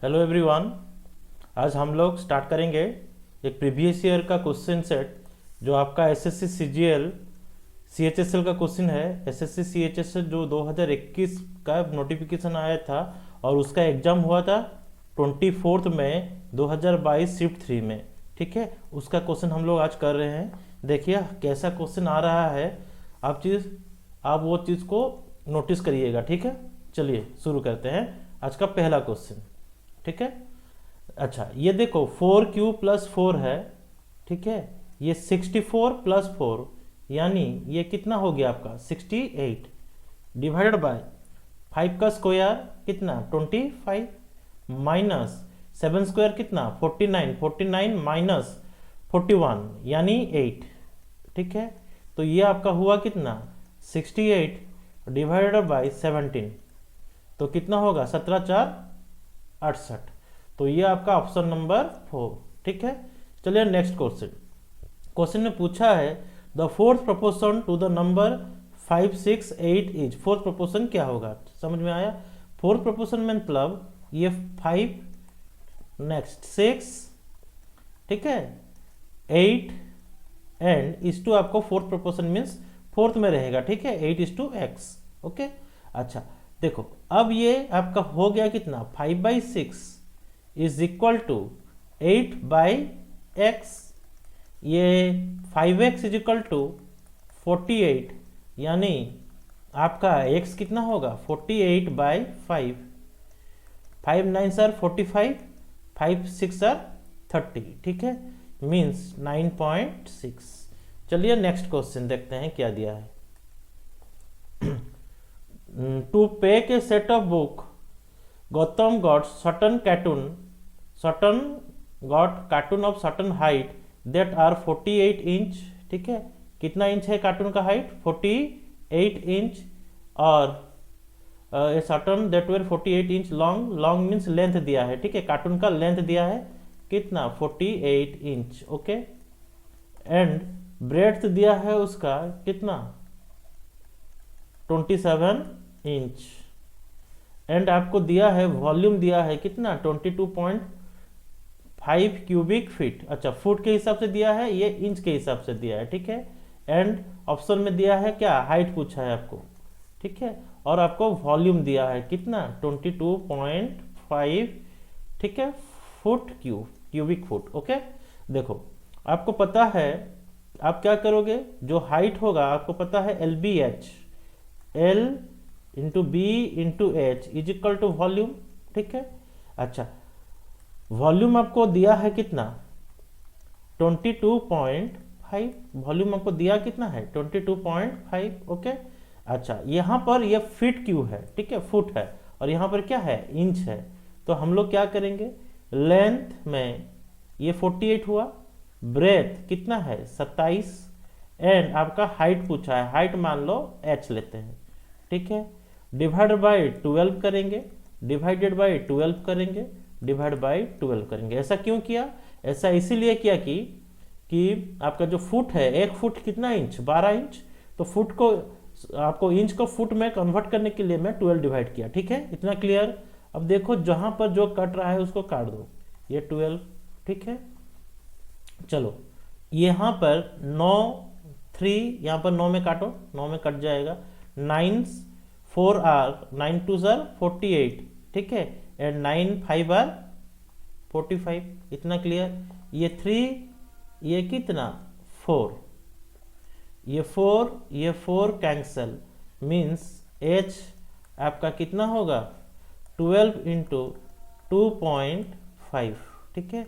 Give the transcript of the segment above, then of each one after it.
Hello everyone. आज हम लोग स्टार्ट करेंगे एक प्रीवियस ईयर का क्वेश्चन सेट जो आपका एसएससी सीजीएल सीएचएसएल का क्वेश्चन है। एसएससी सीएचएसएल जो 2021 का नोटिफिकेशन आया था और उसका एग्जाम हुआ था 24 मई 2022 शिफ्ट 3 में। ठीक है, उसका क्वेश्चन हम लोग आज कर रहे हैं। देखिए कैसा क्वेश्चन आ रहा है, आप वो चीज़ को नोटिस करिएगा। ठीक है, चलिए शुरू करते हैं आज का पहला क्वेश्चन। ठीक है, अच्छा ये देखो 4q प्लस 4 है। ठीक है, ये 64 प्लस 4 यानी ये कितना हो गया आपका 68 डिवाइडेड बाय 5 का स्क्वायर कितना 25 माइनस 7 स्क्वायर कितना 49 माइनस 41 यानी 8। ठीक है, तो ये आपका हुआ कितना 68 डिवाइडेड बाय 17, तो कितना होगा 17 4 68। तो ये आपका ऑप्शन नंबर 4। ठीक है, चलिए नेक्स्ट क्वेश्चन। क्वेश्चन में पूछा है the fourth proportion to the number 5 6 8 is. Fourth proportion क्या होगा, समझ में आया? फोर्थ प्रोपोर्शन में मतलब ये 5 नेक्स्ट 6, ठीक है 8 एंड इस टू आपको फोर्थ प्रोपोर्शन मीन्स फोर्थ में रहेगा। ठीक है, 8:x। ओके, अच्छा देखो अब ये आपका हो गया कितना 5/6 इज इक्वल टू 8/x। ये 5x इज इक्वल टू 48 यानी आपका x कितना होगा 48/5। 5 9 आर 45, 5 6 आर 30। ठीक है, मीन्स 9.6। चलिए नेक्स्ट क्वेश्चन देखते हैं क्या दिया है। To pack a set of book Gautam got certain carton of certain height that are 48 inch. ठीक है, कितना इंच है कार्टून का हाइट 48 इंच और a certain that were 48 inch long means length दिया है। ठीक है, कार्टून का लेंथ दिया है कितना 48 इंच। ओके, एंड ब्रेड्थ दिया है उसका कितना 27 इंच एंड आपको दिया है वॉल्यूम दिया है कितना 22.5 क्यूबिक फीट। अच्छा, फुट के हिसाब से दिया है, ये इंच के हिसाब से दिया है। ठीक है, एंड ऑप्शन में दिया है क्या हाइट पूछा है आपको। ठीक है, और आपको वॉल्यूम दिया है कितना 22.5 ठीक है फुट क्यूबिक फुट। ओके, देखो आपको पता है आप क्या करोगे, जो हाइट होगा आपको पता है LBH, L into B into H is equal to volume. ठीक है, अच्छा वॉल्यूम आपको दिया है कितना 22.5। वॉल्यूम आपको दिया कितना है 22.5। ओके, अच्छा यहाँ पर ये फीट क्यू है, ठीक है फुट है, और यहाँ पर क्या है इंच है। तो हम लोग क्या करेंगे, लेंथ में ये 48 हुआ, ब्रेथ कितना है 27 एंड आपका हाइट पूछा है, हाइट मान लो h लेते हैं। ठीक है, डिवाइड बाई 12 करेंगे, डिवाइडेड बाई 12 करेंगे, डिवाइड बाई 12 करेंगे। ऐसा क्यों किया, ऐसा इसीलिए किया कि आपका जो फुट है एक फुट कितना इंच 12 इंच, तो फुट को आपको इंच को फुट में कन्वर्ट करने के लिए मैं 12 डिवाइड किया। ठीक है, इतना क्लियर। अब देखो जहां पर जो कट रहा है उसको काट दो, ये 12। ठीक है, चलो यहाँ पर 9 3 यहाँ पर 9 में काटो, 9 में कट जाएगा। 9 4 आर 9 2 आर 48। ठीक है, एंड 9 5 आर 45। इतना क्लियर। ये 3 ये कितना 4, ये 4 कैंसल मीन्स h आपका कितना होगा 12 इंटू 2.5। ठीक है,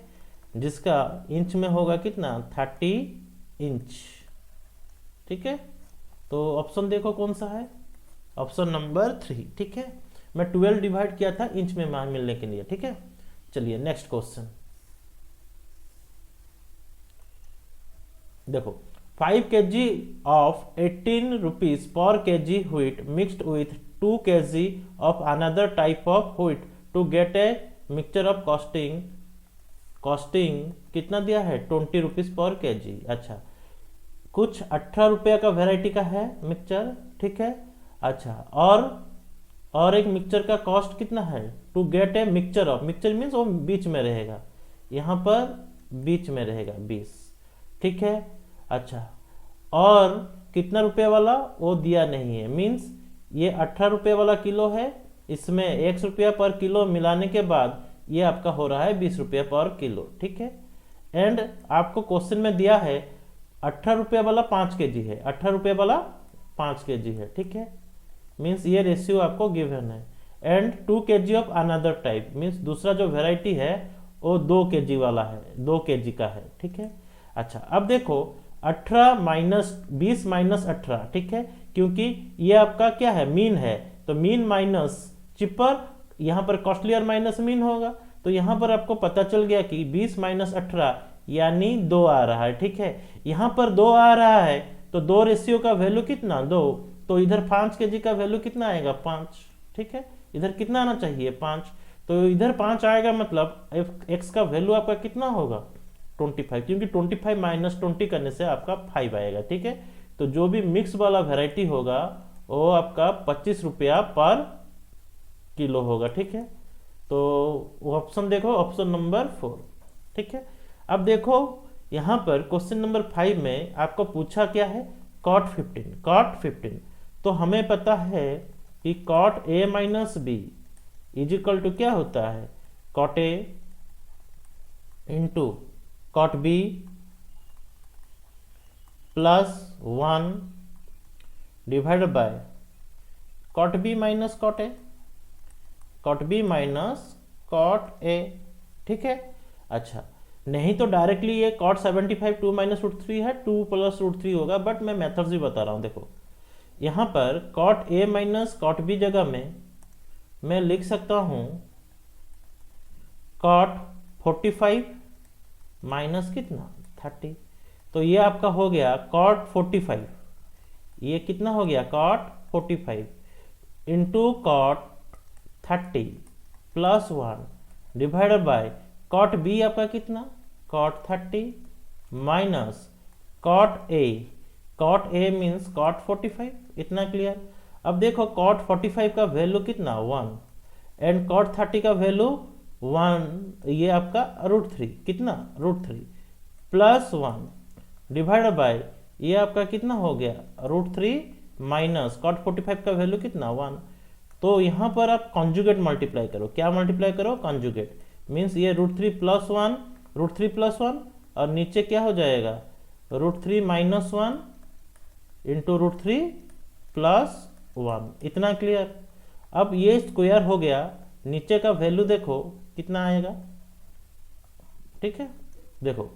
जिसका इंच में होगा कितना 30 इंच। ठीक है, तो ऑप्शन देखो कौन सा है, ऑप्शन नंबर 3। ठीक है, मैं 12 डिवाइड किया था इंच में मान मिलने के लिए। ठीक है, चलिए नेक्स्ट क्वेश्चन देखो 5 kg of 18 rupees per kg wheat mixed with 2 kg of another type of wheat to get a mixture of costing कितना दिया है 20 रुपीज पर kg। अच्छा, कुछ 18 रुपये का वेराइटी का है मिक्सचर। ठीक है, अच्छा और और एक मिक्सचर का कॉस्ट कितना है, to get a mixture of, mixture means वो बीच में रहेगा, यहाँ पर बीच में रहेगा 20, ठीक है। अच्छा, और कितना रुपए वाला वो दिया नहीं है, मीन्स ये 18 रुपये वाला किलो है, इसमें 1 रुपया पर किलो मिलाने के बाद ये आपका हो रहा है 20 रुपया पर किलो, ठीक है। एंड आपको क्वेश्चन में दिया है 18 रुपये वाला 5 kg है, 18 रुपये वाला 5 kg है, ठीक है, मीन्स ये रेशियो आपको गिवन है। And 2 kg of another type, means दूसरा जो वेराइटी है वो 2 kg वाला है, 2 kg का है, ठीक है। अच्छा, अब देखो 18 माइनस 20 माइनस 18, ठीक है, क्योंकि ये आपका क्या है, मीन है, तो मीन माइनस चिपर, यहाँ पर कॉस्टलियर माइनस मीन होगा, तो यहाँ पर आपको पता चल गया कि 20 माइनस 18 यानी 2 आ रहा है, ठीक है। यहाँ पर 2 आ रहा है तो 2 रेशियो का वैल्यू कितना, 2, तो इधर 5 kg का वैल्यू कितना आएगा, 5, ठीक है। इधर कितना आना चाहिए, 5, तो इधर 5 आएगा, मतलब x का वैल्यू आपका कितना होगा, 25, क्योंकि 25 माइनस 20 करने से आपका 5 आएगा, ठीक है। तो जो भी मिक्स वाला वेराइटी होगा वो आपका 25 रुपया पर किलो होगा, ठीक है। तो वो ऑप्शन देखो, ऑप्शन नंबर 4, ठीक है। अब देखो यहाँ पर क्वेश्चन नंबर 5 में आपको पूछा क्या है, cot 15, cot 15, तो हमें पता है कि cot a minus B is equal to क्या होता है, cot a into cot b plus 1 divided by cot b minus cot a, cot b minus cot a, ठीक है। अच्छा, नहीं तो डायरेक्टली ये cot 75 2 माइनस रूट 3 है, 2 प्लस रूट 3 होगा, बट मैं मेथड्स ही बता रहा हूँ। देखो यहाँ पर cot a minus cot b जगह में मैं लिख सकता हूँ cot 45 माइनस कितना 30, तो ये आपका हो गया cot 45, ये कितना हो गया cot 45 into cot 30 plus 1 divided by cot b आपका कितना cot 30 minus cot a means cot 45, इतना क्लियर। अब देखो cot 45 का वैल्यू कितना 1 एंड cot 30 का वैल्यू 1, ये आपका रूट 3, कितना रूट 3 प्लस 1 डिवाइडेड बाय ये आपका कितना हो गया रूट 3 माइनस cot 45 का वैल्यू कितना 1। तो यहाँ पर आप कॉन्जुगेट मल्टीप्लाई करो, क्या मल्टीप्लाई करो, कॉन्जुगेट, मीन्स ये रूट 3 प्लस 1, रूट 3 प्लस 1, और नीचे क्या हो जाएगा root 3 minus 1 into root 3 plus 1, इतना क्लियर। अब ये स्क्वायर हो गया, नीचे का वैल्यू देखो कितना आएगा, ठीक है। देखो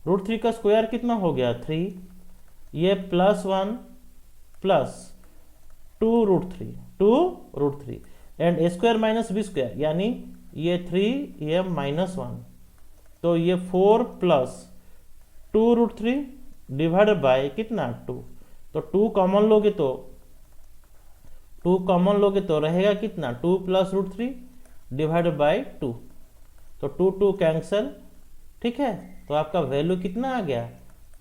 रूट 3 का स्क्वायर कितना हो गया 3, ये plus 1 plus 2 root 3 and A square minus B square, यानी ये 3 ये माइनस 1, तो ये 4 प्लस 2 रूट 3 डिवाइडेड बाय कितना 2, तो 2 कॉमन लोगे तो रहेगा कितना 2 प्लस रूट 3 डिवाइडेड बाय 2, तो 2 कैंसल, ठीक है। तो आपका वैल्यू कितना आ गया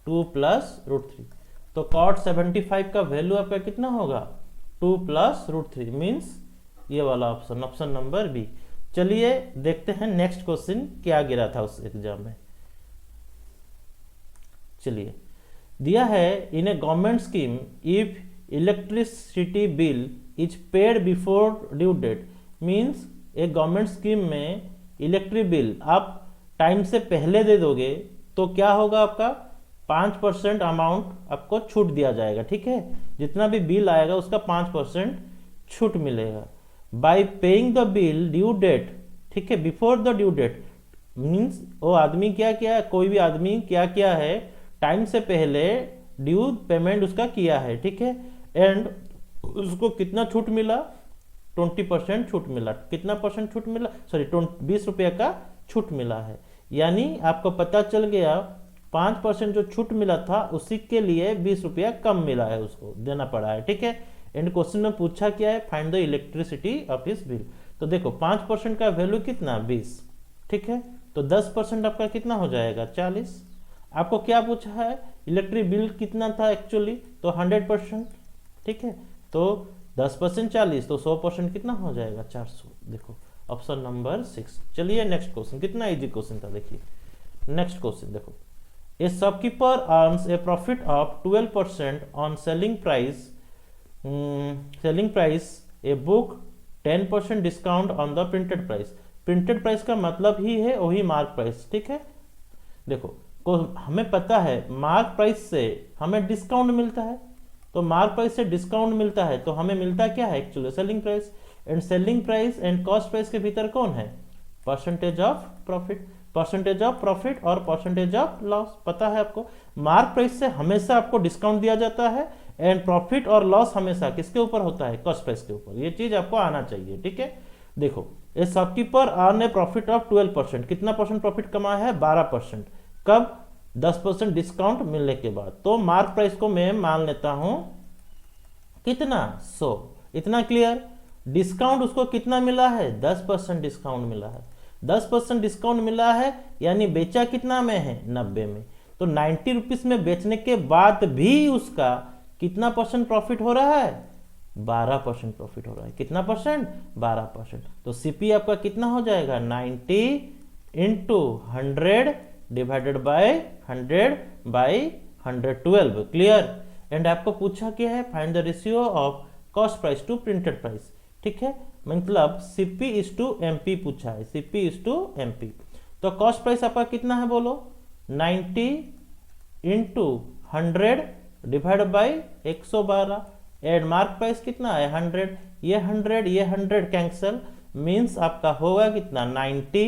2 प्लस रूट 3, तो cot 75 का वैल्यू आपका कितना होगा 2 प्लस रूट 3, मीन्स ये वाला ऑप्शन, ऑप्शन नंबर बी। चलिए देखते हैं नेक्स्ट क्वेश्चन क्या गिरा था उस एग्जाम में। चलिए, दिया है in a government scheme if electricity bill is paid before due date, means एक गवर्नमेंट स्कीम में इलेक्ट्रिक बिल आप टाइम से पहले दे दोगे तो क्या होगा, आपका 5% अमाउंट आपको छूट दिया जाएगा, ठीक है। जितना भी बिल आएगा उसका 5% छूट मिलेगा। By paying the bill due date, ठीक है, before the due date, means वो आदमी क्या किया है, कोई भी आदमी क्या किया है, टाइम से पहले ड्यू पेमेंट उसका किया है, ठीक है, एंड उसको कितना छूट मिला 20% छूट मिला, कितना परसेंट छूट मिला, सॉरी 20 रुपये का छूट मिला है, यानी आपको पता चल गया 5% जो छूट मिला था उसी के लिए 20 रुपया कम मिला है, उसको देना पड़ा है, ठीक है। एंड क्वेश्चन में पूछा क्या है, find the elasticity of this bill, तो देखो 5% का वैल्यू कितना 20, ठीक है, तो 10% आपका कितना हो जाएगा 40। आपको क्या पूछा है, इलेक्ट्रिक बिल कितना था एक्चुअली, तो 100%, ठीक है, तो 10% 40, तो 100% कितना हो जाएगा 400। देखो ऑप्शन नंबर 6। चलिए नेक्स्ट क्वेश्चन, कितना इजी क्वेश्चन था, देखिए नेक्स्ट क्वेश्चन देखो। ए shopkeeper earns A profit of 12% on selling price a book 10% discount on the printed price. Printed price का मतलब ही है वही मार्क प्राइस, ठीक है। देखो को हमें पता है मार्क प्राइस से हमें डिस्काउंट मिलता है, तो मार्क प्राइस से डिस्काउंट मिलता है तो हमें मिलता क्या है actually selling price. And selling price and cost price के भीतर कौन है percentage of profit. Percentage of profit और परसेंटेज ऑफ लॉस पता है आपको। मार्क प्राइस से हमेशा आपको डिस्काउंट दिया जाता है एंड प्रॉफिट और लॉस हमेशा किसके ऊपर होता है कॉस्ट प्राइस के ऊपर। ये चीज आपको आना चाहिए, ठीक है। देखो ए shopkeeper earn A profit of 12%, कितना परसेंट प्रॉफिट कमाया है 12%। कब 10% डिस्काउंट मिलने के बाद। तो मार्क प्राइस को मैं मान लेता हूं कितना 100, इतना क्लियर। डिस्काउंट उसको कितना मिला है 10% डिस्काउंट मिला है। 10% डिस्काउंट मिला है यानी बेचा कितना में है 90 में। तो 90 रुपीज में बेचने के बाद भी उसका कितना परसेंट प्रॉफिट हो रहा है 12% प्रॉफिट हो रहा है। कितना परसेंट 12%। तो सीपी आपका कितना हो जाएगा 90 into 100 divided by 100 by 112। Clear. And आपको पूछा क्या है find the ratio of cost price to printed price, ठीक है। मतलब सीपी इज टू एमपी पूछा है, सीपी इज टू एमपी। तो कॉस्ट प्राइस आपका कितना है बोलो 90 into 100 divide by 112 and mark price कितना है 100। ये 100 कैंसल मींस आपका होगा कितना 90,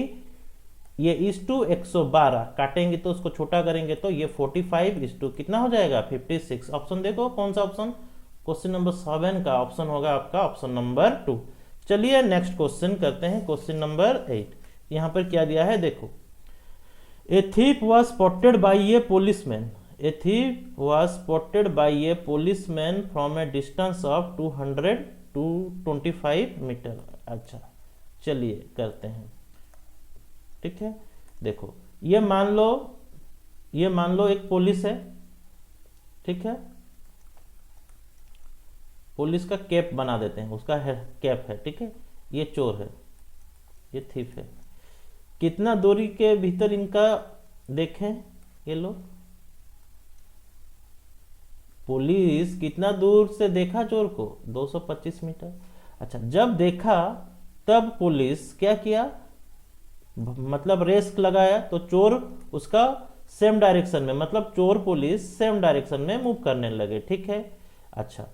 ये इज टू 112 काटेंगे तो उसको छोटा करेंगे तो ये 45 इज टू कितना हो जाएगा 56। ऑप्शन देखो कौन सा ऑप्शन, क्वेश्चन नंबर 7 का ऑप्शन होगा आपका ऑप्शन नंबर 2। चलिए नेक्स्ट क्वेश्चन करते हैं, क्वेश्चन नंबर 8। यहां पर क्या दिया है देखो। A thief was spotted by a policeman. A thief was spotted by a policeman from a distance of 200 to 25 metre. अच्छा चलिए करते हैं, ठीक है। देखो ये मान लो एक पुलिस है, ठीक है। पुलिस का कैप बना देते हैं, उसका है कैप है, ठीक है। ये चोर है, ये थीफ है। कितना दूरी के भीतर इनका देखें ये लोग, पुलिस कितना दूर से देखा चोर को 225 मीटर। अच्छा जब देखा तब पुलिस क्या किया मतलब रेस लगाया तो चोर उसका सेम डायरेक्शन में, मतलब चोर पुलिस सेम डायरेक्शन में मूव करने लगे, ठीक है। अच्छा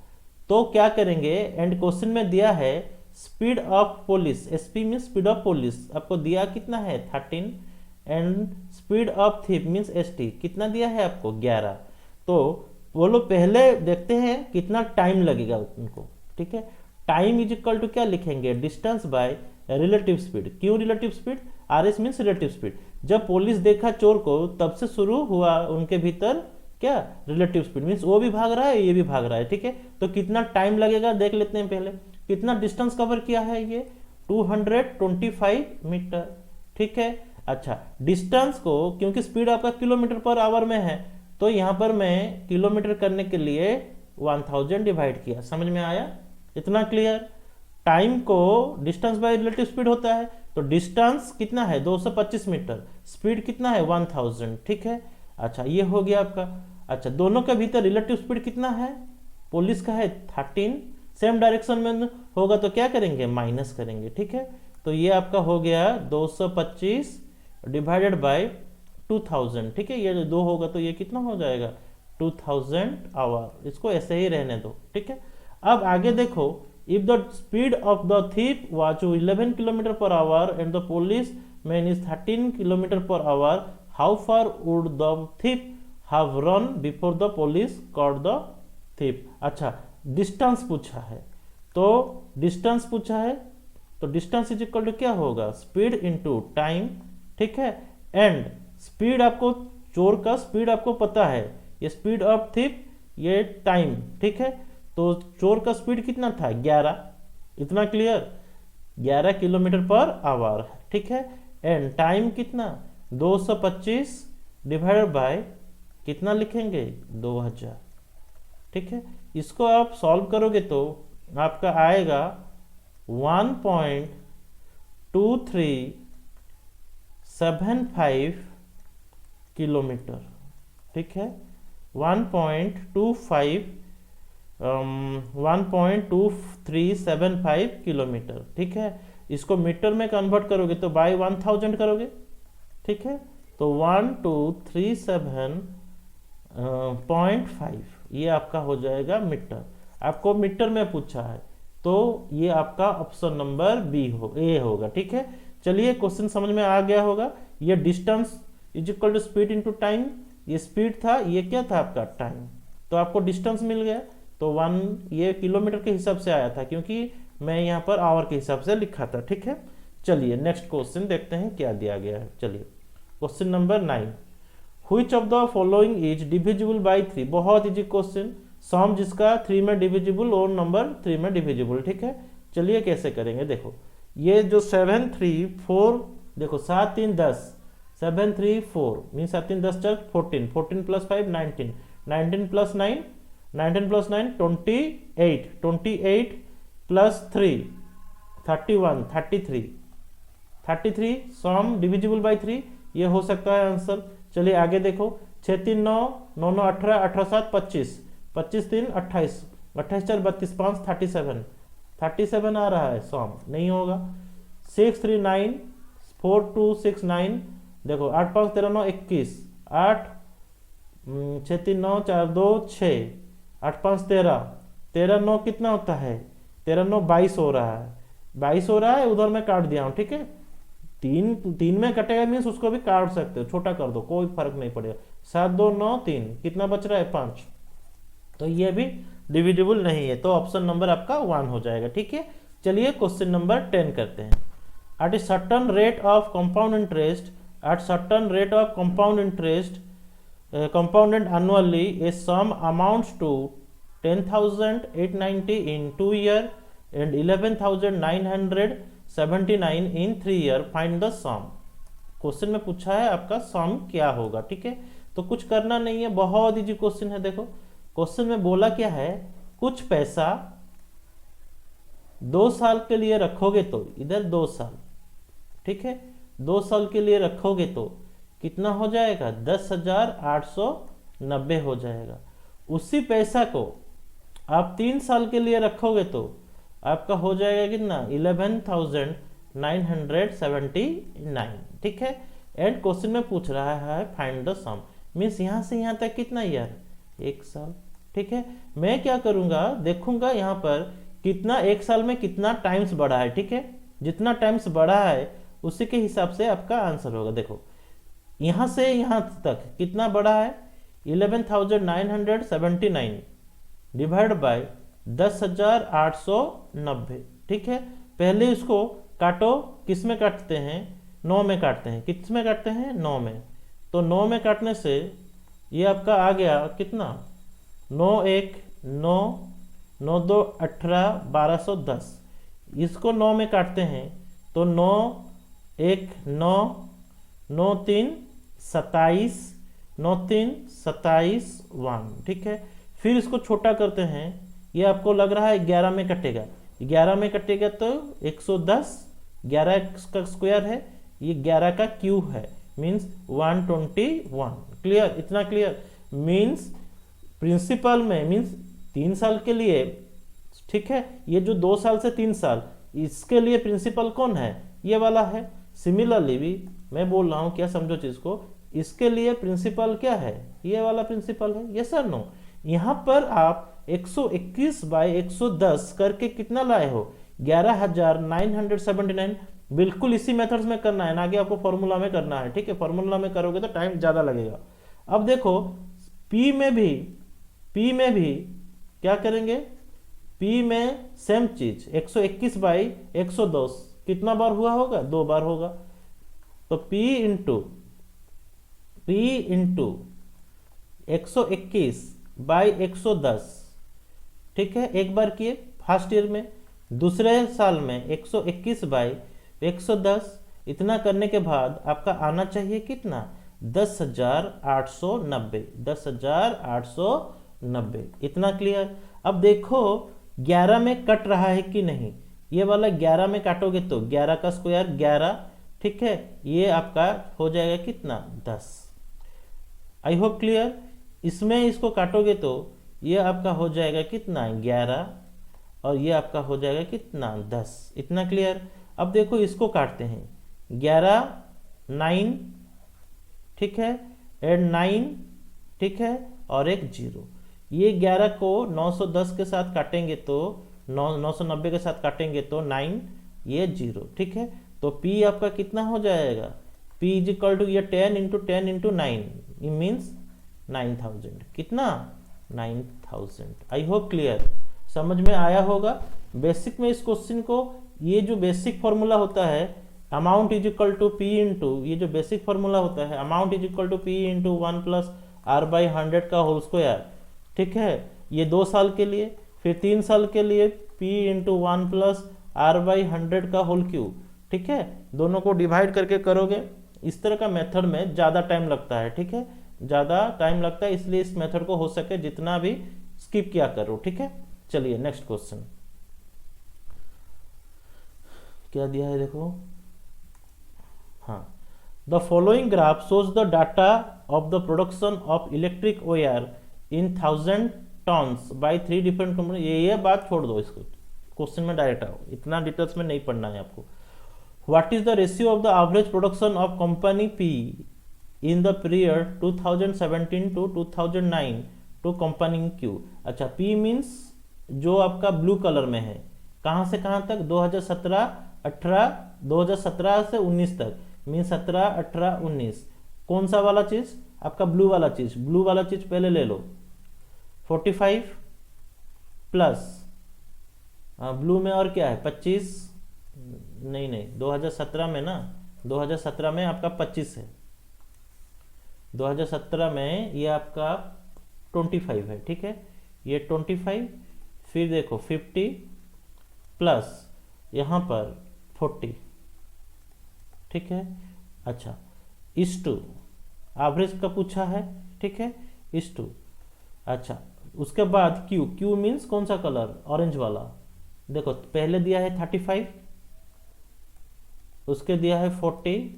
तो क्या करेंगे एंड क्वेश्चन में दिया है speed of police, SP mean speed of police आपको दिया कितना है 13 and speed of thief means ST कितना दिया है आपको 11। तो बोलो पहले देखते हैं कितना टाइम लगेगा उनको, ठीक है। टाइम इज इक्वल टू क्या लिखेंगे डिस्टेंस बाय रिलेटिव स्पीड। क्यों relative speed, R S means relative speed. जब पुलिस देखा चोर को तब से शुरू हुआ उनके भीतर क्या रिलेटिव स्पीड मीन्स वो भी भाग रहा है ये भी भाग रहा है, ठीक है। तो कितना टाइम लगेगा देख लेते हैं पहले। कितना डिस्टेंस कवर किया है ये 225 मीटर, ठीक है। अच्छा डिस्टेंस को क्योंकि स्पीड आपका किलोमीटर पर आवर में है तो यहां पर मैं किलोमीटर करने के लिए 1000 डिवाइड किया, समझ में आया इतना क्लियर। टाइम को डिस्टेंस बाय रिलेटिव स्पीड होता है तो डिस्टेंस कितना है 225 मीटर, स्पीड कितना है 1000, ठीक है। अच्छा ये हो गया आपका। अच्छा दोनों के भीतर रिलेटिव स्पीड कितना है, पुलिस का है 13, सेम डायरेक्शन में होगा तो क्या करेंगे माइनस करेंगे, ठीक है। तो ये आपका हो गया 225 डिवाइडेड बाय 2000, ठीक है। ये 2 होगा तो ये कितना हो जाएगा 2000 आवर, इसको ऐसे ही रहने दो, ठीक है। अब आगे देखो if the speed of the thief was to 11 km per hour and the policeman is 13 km per hour, how far would the thief have run before the police caught the thief। अच्छा distance पूछा है तो distance पूछा है तो distance is equal to क्या होगा speed into time, ठीक है। एंड स्पीड आपको चोर का स्पीड आपको पता है, ये स्पीड ऑफ थीफ ये टाइम, ठीक है। तो चोर का स्पीड कितना था 11, इतना क्लियर 11 किलोमीटर पर आवर, ठीक है। एंड टाइम कितना 225 डिवाइडेड बाय कितना लिखेंगे 2000, ठीक है। इसको आप सॉल्व करोगे तो आपका आएगा 1.2375 किलोमीटर। ठीक है, 1.2375 किलोमीटर। ठीक है, इसको मीटर में कन्वर्ट करोगे तो बाई 1000 करोगे। ठीक है, तो 1237.5 ये आपका हो जाएगा मीटर। आपको मीटर में पूछा है तो ये आपका ऑप्शन नंबर बी ए होगा। ठीक है, चलिए क्वेश्चन समझ में आ गया होगा। ये distance is equal to speed into time, ये स्पीड था, ये क्या था आपका टाइम, तो आपको डिस्टेंस मिल गया। तो 1 ये किलोमीटर के हिसाब से आया था क्योंकि मैं यहाँ पर आवर के हिसाब से लिखा था। ठीक है, चलिए नेक्स्ट क्वेश्चन देखते हैं क्या दिया गया है। चलिए question number 9, which of the following is divisible by 3। बहुत इजी क्वेश्चन, सम जिसका 3 में डिविजिबल और नंबर 3 में डिविजिबल। ठीक है, चलिए कैसे करेंगे। देखो ये जो 7 3 4, देखो 7 3 10, 7 3 4 mean 7 3 10 4 14, 14 plus 5 19, 19 plus 9 19 plus 9 28, 28 plus 3 31, 33 sum divisible by 3, ये हो सकता है आंसर। चलिए आगे देखो 6 3 9 9 9 18, 18 7 25, 25 3 28, 28 4 32 5 37, 37 आ रहा है, सम नहीं होगा। 6 3 9 4 2 6 9, देखो 8 5 13 9 21, 8 6 3 9 4 2 6, 8 5 13, 13 9 कितना होता है, 13 9 22 हो रहा है, 22 हो रहा है, उधर मैं काट दिया हूँ। ठीक है, तीन में कटेगा मीन्स उसको भी काट सकते हो, छोटा कर दो, कोई फर्क नहीं पड़ेगा। 7 2 9 3, कितना बच रहा है 5, तो ये भी डिविजिबल नहीं है, तो ऑप्शन नंबर आपका 1 हो जाएगा। ठीक है, चलिए क्वेश्चन नंबर 10 करते हैं। At a certain rate of compound interest, at certain rate of compound interest compounded annually, a sum amounts to 10,890 in 2 year and 11,979 in 3 year. Find the sum. Question में पूछा है आपका सम क्या होगा। ठीक है, तो कुछ करना नहीं है, बहुत इजी क्वेश्चन है। देखो क्वेश्चन में बोला क्या है, कुछ पैसा 2 साल के लिए रखोगे तो, इधर 2 साल, ठीक है, 2 साल के लिए रखोगे तो कितना हो जाएगा, 10,890 हो जाएगा। उसी पैसा को आप 3 साल के लिए रखोगे तो आपका हो जाएगा कितना, 11,979। ठीक है, एंड क्वेश्चन में पूछ रहा है फाइंड द सम, मीन्स यहाँ से यहाँ तक कितना ईयर, 1 साल। ठीक है, मैं क्या करूँगा, देखूंगा यहाँ पर कितना 1 साल में कितना टाइम्स बढ़ा है। ठीक है, जितना टाइम्स बढ़ा है उसी के हिसाब से आपका आंसर होगा। देखो यहाँ से यहाँ तक कितना बढ़ा है, 11,979 डिवाइड बाय 10,890। ठीक है, पहले इसको काटो, किस में काटते हैं, 9 में काटते हैं, किस में काटते हैं, 9 में। तो 9 में काटने से ये आपका आ गया कितना, 9 1 9, 9 2 18, 1210। इसको 9 में काटते हैं तो 9 1 9, 9 3 27, 9 3 27 1। ठीक है, फिर इसको छोटा करते हैं, ये आपको लग रहा है 11 में कटेगा, 11 में कटेगा तो 110, 11 का स्क्वायर है, ये 11 का क्यूब है, मीन्स 121। क्लियर, इतना क्लियर। मीन्स प्रिंसिपल में मीन्स 3 साल के लिए, ठीक है, ये जो 2 साल से 3 साल, इसके लिए प्रिंसिपल कौन है, ये वाला है। सिमिलरली भी मैं बोल रहा हूँ, क्या समझो चीज को, इसके लिए प्रिंसिपल क्या है, ये वाला प्रिंसिपल है। यस सर नो, यहाँ पर आप 121 बाय 110 करके कितना लाए हो, 11,979। बिल्कुल इसी मेथड्स में करना है, ना कि आपको फॉर्मूला में करना है। ठीक है, फॉर्मूला में करोगे तो टाइम ज्यादा लगेगा। अब देखो P में भी क्या करेंगे, P में सेम चीज, 121 बाई 110 कितना बार हुआ होगा, 2 बार होगा। तो P इंटू 121 बाई 110, ठीक है, एक बार किए फर्स्ट ईयर में, दूसरे साल में 121 बाई 110, इतना करने के बाद आपका आना चाहिए कितना, 10,890, 10,890। इतना क्लियर। अब देखो 11 में कट रहा है कि नहीं, ये वाला 11 में काटोगे तो 11 का स्क्वायर 11, ठीक है, ये आपका हो जाएगा कितना 10। I hope clear. इसमें इसको काटोगे तो ये आपका हो जाएगा कितना 11 और ये आपका हो जाएगा कितना 10। इतना क्लियर। अब देखो इसको काटते हैं, 11 9, ठीक है, एंड 9, ठीक है, और एक 0। ये 11 को 910 के साथ काटेंगे तो 990 के साथ काटेंगे तो 9, ये 0, ठीक है। तो P आपका कितना हो जाएगा, P इज इक्वल टू ये 10 इंटू 10 इंटू 9, ये मीन्स 9000। कितना 9000। आई होप क्लियर, समझ में आया होगा। बेसिक में इस क्वेश्चन को ये जो बेसिक फॉर्मूला होता है amount is equal to P into, ये जो बेसिक फॉर्मूला होता है amount is equal to P into 1 plus R/100 का होल स्क्वायर, ठीक है, ये 2 साल के लिए। फिर 3 साल के लिए P इंटू 1 प्लस R/100 का होल क्यूब, ठीक है, दोनों को डिवाइड करके करोगे। इस तरह का मेथड में ज़्यादा टाइम लगता है, ठीक है, ज़्यादा टाइम लगता है, इसलिए इस मेथड को हो सके जितना भी स्किप किया करो, ठीक है। चलिए नेक्स्ट क्वेश्चन क्या दिया है देखो। हाँ, the following graph shows the data of the production of electric wire in 1000 tonnes by 3 different company. ये बात छोड़ दो, इसको क्वेश्चन में डायरेक्ट आओ, इतना डिटेल्स में नहीं पढ़ना है आपको। What is the ratio of the average production of company P in the period 2017 to 2009 to company Q। अच्छा, P मीन्स जो आपका ब्लू कलर में है, कहाँ से कहाँ तक 2017 से 19 तक, मीन 17 18 19। कौन सा वाला चीज आपका ब्लू वाला चीज, ब्लू वाला चीज पहले ले लो। 45 प्लस ब्लू में और क्या है 25, नहीं 2017 में ना, 2017 में आपका 25 है, 2017 में ये आपका 25 है, ठीक है, ये 25। फिर देखो 50 प्लस यहाँ पर 40, ठीक है। अच्छा, इस टू एवरेज का पूछा है, ठीक है, इस टू। अच्छा, उसके बाद Q मीन्स कौन सा कलर, ऑरेंज वाला। देखो पहले दिया है 35, उसके दिया है 40,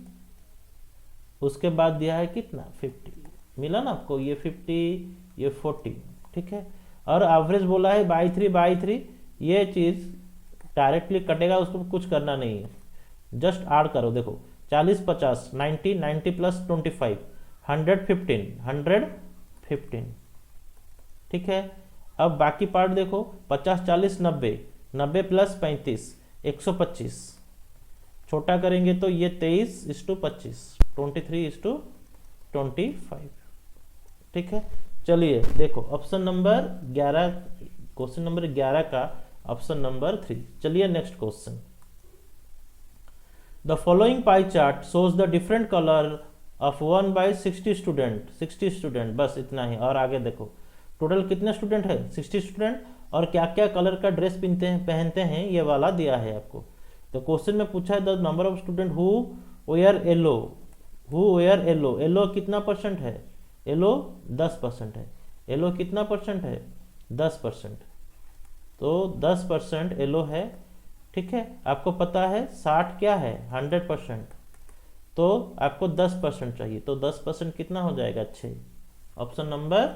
उसके बाद दिया है कितना 50, मिला ना आपको, ये 50 ये 40, ठीक है। और एवरेज बोला है बाई 3, ये चीज डायरेक्टली कटेगा, उसको कुछ करना नहीं है, जस्ट ऐड करो। देखो 40 50 90 प्लस 25 115, ठीक है। अब बाकी पार्ट देखो 50 40 90 प्लस 35 125, छोटा करेंगे तो ये 23:25 23:25, ठीक है। चलिए देखो ऑप्शन नंबर 11, क्वेश्चन नंबर 11 का ऑप्शन नंबर 3। चलिए next question. The following pie chart shows the different colour of 1/60 student, 60 student, बस इतना ही। और आगे देखो टोटल कितने स्टूडेंट है 60 स्टूडेंट, और क्या क्या कलर का ड्रेस पहनते हैं ये वाला दिया है आपको। तो क्वेश्चन में पूछा है the number of student who were yellow, yellow कितना परसेंट है, येलो 10% है, येलो कितना परसेंट है 10%, तो 10% येलो है, ठीक है। आपको पता है 60 क्या है 100%, तो आपको 10% चाहिए, तो 10% कितना हो जाएगा 6। ऑप्शन नंबर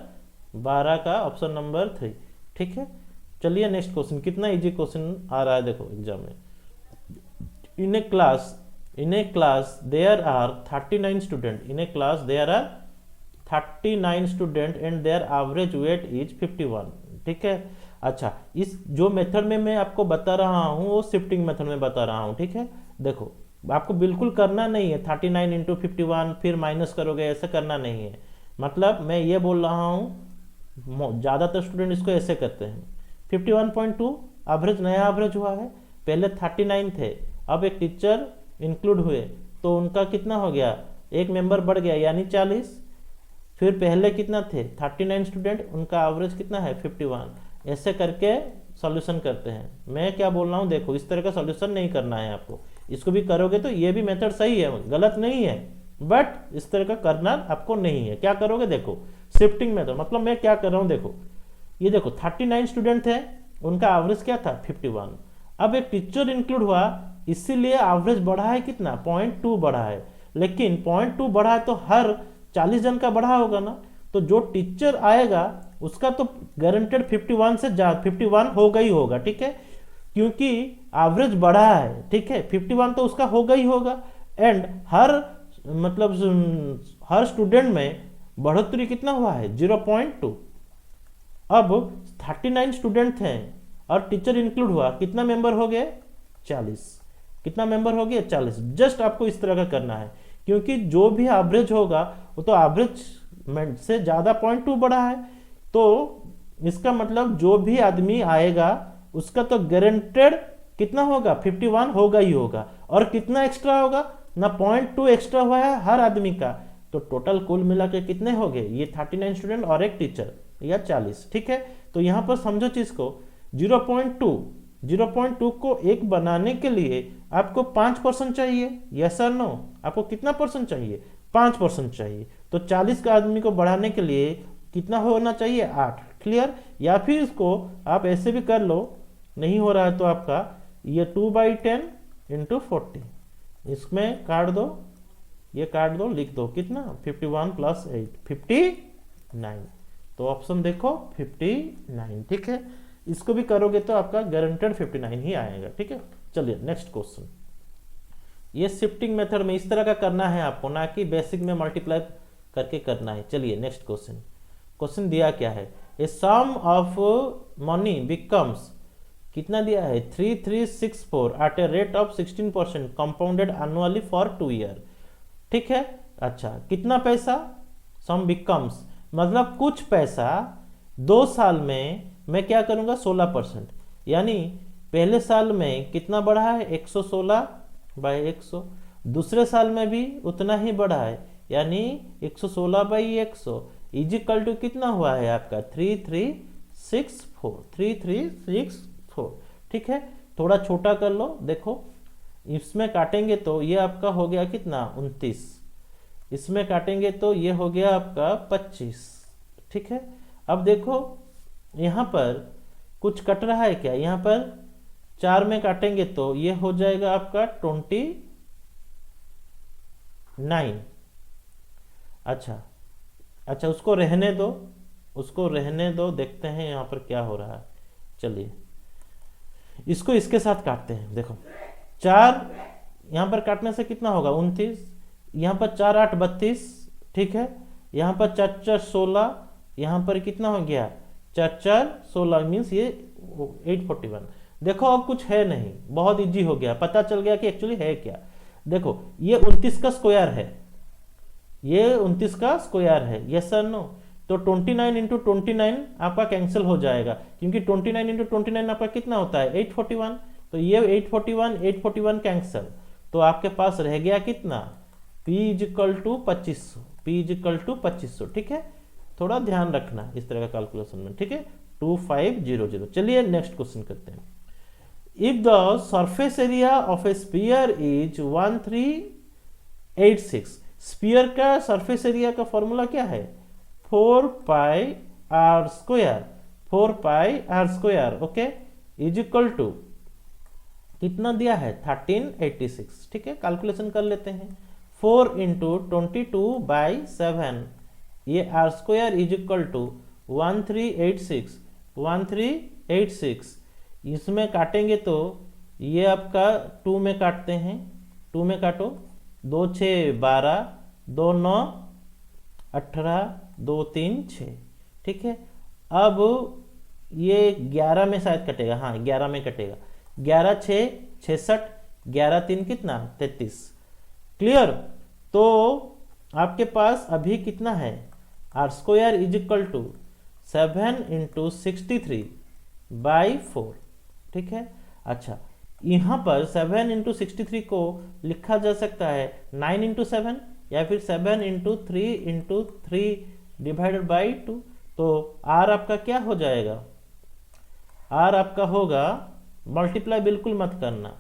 12 का ऑप्शन नंबर 3, ठीक है। चलिए नेक्स्ट क्वेश्चन, कितना इजी क्वेश्चन आ रहा है देखो एग्जाम में। In a class there are 39 student, in a class there are 39 student and their average weight is 51, ठीक है। अच्छा, इस जो मेथड में मैं आपको बता रहा हूँ वो शिफ्टिंग मेथड में बता रहा हूँ, ठीक है। देखो आपको बिल्कुल करना नहीं है 39 इंटू 51 फिर माइनस करोगे, ऐसा करना नहीं है। मतलब मैं ये बोल रहा हूँ ज़्यादातर स्टूडेंट इसको ऐसे करते हैं। 51.2 एवरेज, नया एवरेज हुआ है, पहले 39 थे, अब एक टीचर इंक्लूड हुए तो उनका कितना हो गया, एक मेंबर बढ़ गया यानी 40। फिर पहले कितना थे 39 स्टूडेंट, उनका एवरेज कितना है 51। ऐसे करके सॉल्यूशन करते हैं। मैं क्या बोल रहा हूँ देखो, इस तरह का सॉल्यूशन नहीं करना है आपको, इसको भी करोगे तो ये भी मेथड सही है, गलत नहीं है, बट इस तरह का करना आपको नहीं है। क्या करोगे देखो शिफ्टिंग मेथड, मतलब मैं क्या कर रहा हूँ देखो, ये देखो 39 स्टूडेंट थे, उनका एवरेज क्या था 51। अब एक टीचर इंक्लूड हुआ, इसीलिए एवरेज बढ़ा है कितना 0.2 बढ़ा है, लेकिन 0.2 बढ़ा है तो हर 40 जन का बढ़ा होगा ना, तो जो टीचर आएगा उसका तो गारंटेड 51 से ज्यादा 51 होगा ही होगा, ठीक है, क्योंकि एवरेज बढ़ा है, ठीक है, 51 तो उसका होगा ही होगा। एंड हर मतलब हर स्टूडेंट में बढ़ोतरी कितना हुआ है 0.2। अब 39 स्टूडेंट थे और टीचर इंक्लूड हुआ, कितना मेंबर हो गए 40। कितना मेंबर हो गया 40। जस्ट आपको इस तरह का करना है, क्योंकि जो भी एवरेज होगा वो तो एवरेज से ज्यादा 0.2 बढ़ा है, तो इसका मतलब जो भी आदमी आएगा उसका तो गारंटेड कितना होगा 51 होगा ही होगा। और कितना एक्स्ट्रा होगा ना 0.2 एक्स्ट्रा हुआ है हर आदमी का, तो टोटल कुल मिला के कितने हो गए ये 39 स्टूडेंट और एक टीचर या 40, ठीक है। तो यहां पर समझो चीज को 0.2 को एक बनाने के लिए आपको 5% चाहिए, यस और नो, आपको कितना परसेंट चाहिए 5% चाहिए। तो 40 का आदमी को बढ़ाने के लिए कितना होना चाहिए 8, क्लियर। या फिर इसको आप ऐसे भी कर लो, नहीं हो रहा है तो आपका ये 2/10 इंटू 40, इसमें काट दो, ये काट दो, लिख दो कितना 51 प्लस 8 59। तो ऑप्शन देखो 59, ठीक है। इसको भी करोगे तो आपका गारंटेड 59 ही आएगा, ठीक है। चलिए नेक्स्ट क्वेश्चन। ये शिफ्टिंग मेथड में इस तरह का करना है आपको, ना कि बेसिक में मल्टीप्लाई करके करना है। चलिए नेक्स्ट क्वेश्चन। क्वेश्चन दिया क्या है, a sum of money becomes, कितना दिया है 3364 at a rate of 16% compounded annually for 2 year, ठीक है। अच्छा कितना पैसा, सम बिकम्स मतलब कुछ पैसा 2 साल में मैं क्या करूंगा 16%, यानी पहले साल में कितना बढ़ा है 116/100, दूसरे साल में भी उतना ही बढ़ा है यानी 116/100 इजिकल टू कितना हुआ है आपका 3364, ठीक है। थोड़ा छोटा कर लो, देखो इसमें काटेंगे तो ये आपका हो गया कितना 29, इसमें काटेंगे तो ये हो गया आपका 25, ठीक है। अब देखो यहाँ पर कुछ कट रहा है क्या, यहाँ पर 4 में काटेंगे तो ये हो जाएगा आपका 29। अच्छा उसको रहने दो, उसको रहने दो, देखते हैं यहाँ पर क्या हो रहा है। चलिए इसको इसके साथ काटते हैं, देखो 4 यहाँ पर काटने से कितना होगा 29, यहाँ पर 4 8 32, ठीक है। यहाँ पर 4 4 16, यहाँ पर कितना हो गया 4 4 16 मीन्स ये 841। देखो अब कुछ है नहीं, बहुत इजी हो गया, पता चल गया कि एक्चुअली है क्या। देखो ये 29 का स्क्वायर है, ये 29 का स्क्वायर है, यस सर नो। तो 29 इंटू 29 आपका कैंसिल हो जाएगा, क्योंकि 29 इंटू 29 आपका कितना होता है 841, तो ये 841 कैंसिल, तो आपके पास रह गया कितना P इजिकल टू 2500, ठीक है। थोड़ा ध्यान रखना इस तरह का कैलकुलेशन में, ठीक है। 2500। चलिए नेक्स्ट क्वेश्चन करते हैं। If the surface area of a sphere is 1386, sphere का सरफेस एरिया का फॉर्मूला क्या है 4πr², okay, is equal to कितना दिया है 1386, ठीक है। कैलकुलेशन कर लेते हैं, 4 इंटू 22/7, ये r² इज इक्वल टू 1386, इसमें काटेंगे तो ये आपका 2 में काटते हैं, 2 में काटो, 2 6 12, 2 9 18, 2 3 6, ठीक है। अब ये 11 में शायद कटेगा, हाँ 11 में कटेगा, 11 6 66, 11 3 कितना 33, क्लियर। तो आपके पास अभी कितना है r² is equal to 7 into 63/4, ठीक है। अच्छा यहाँ पर 7 इंटू 63 को लिखा जा सकता है 9 इंटू 7 या फिर 7 इंटू 3 डिवाइडेड बाई 2, तो r आपका क्या हो जाएगा, r आपका होगा, मल्टीप्लाई बिल्कुल मत करना,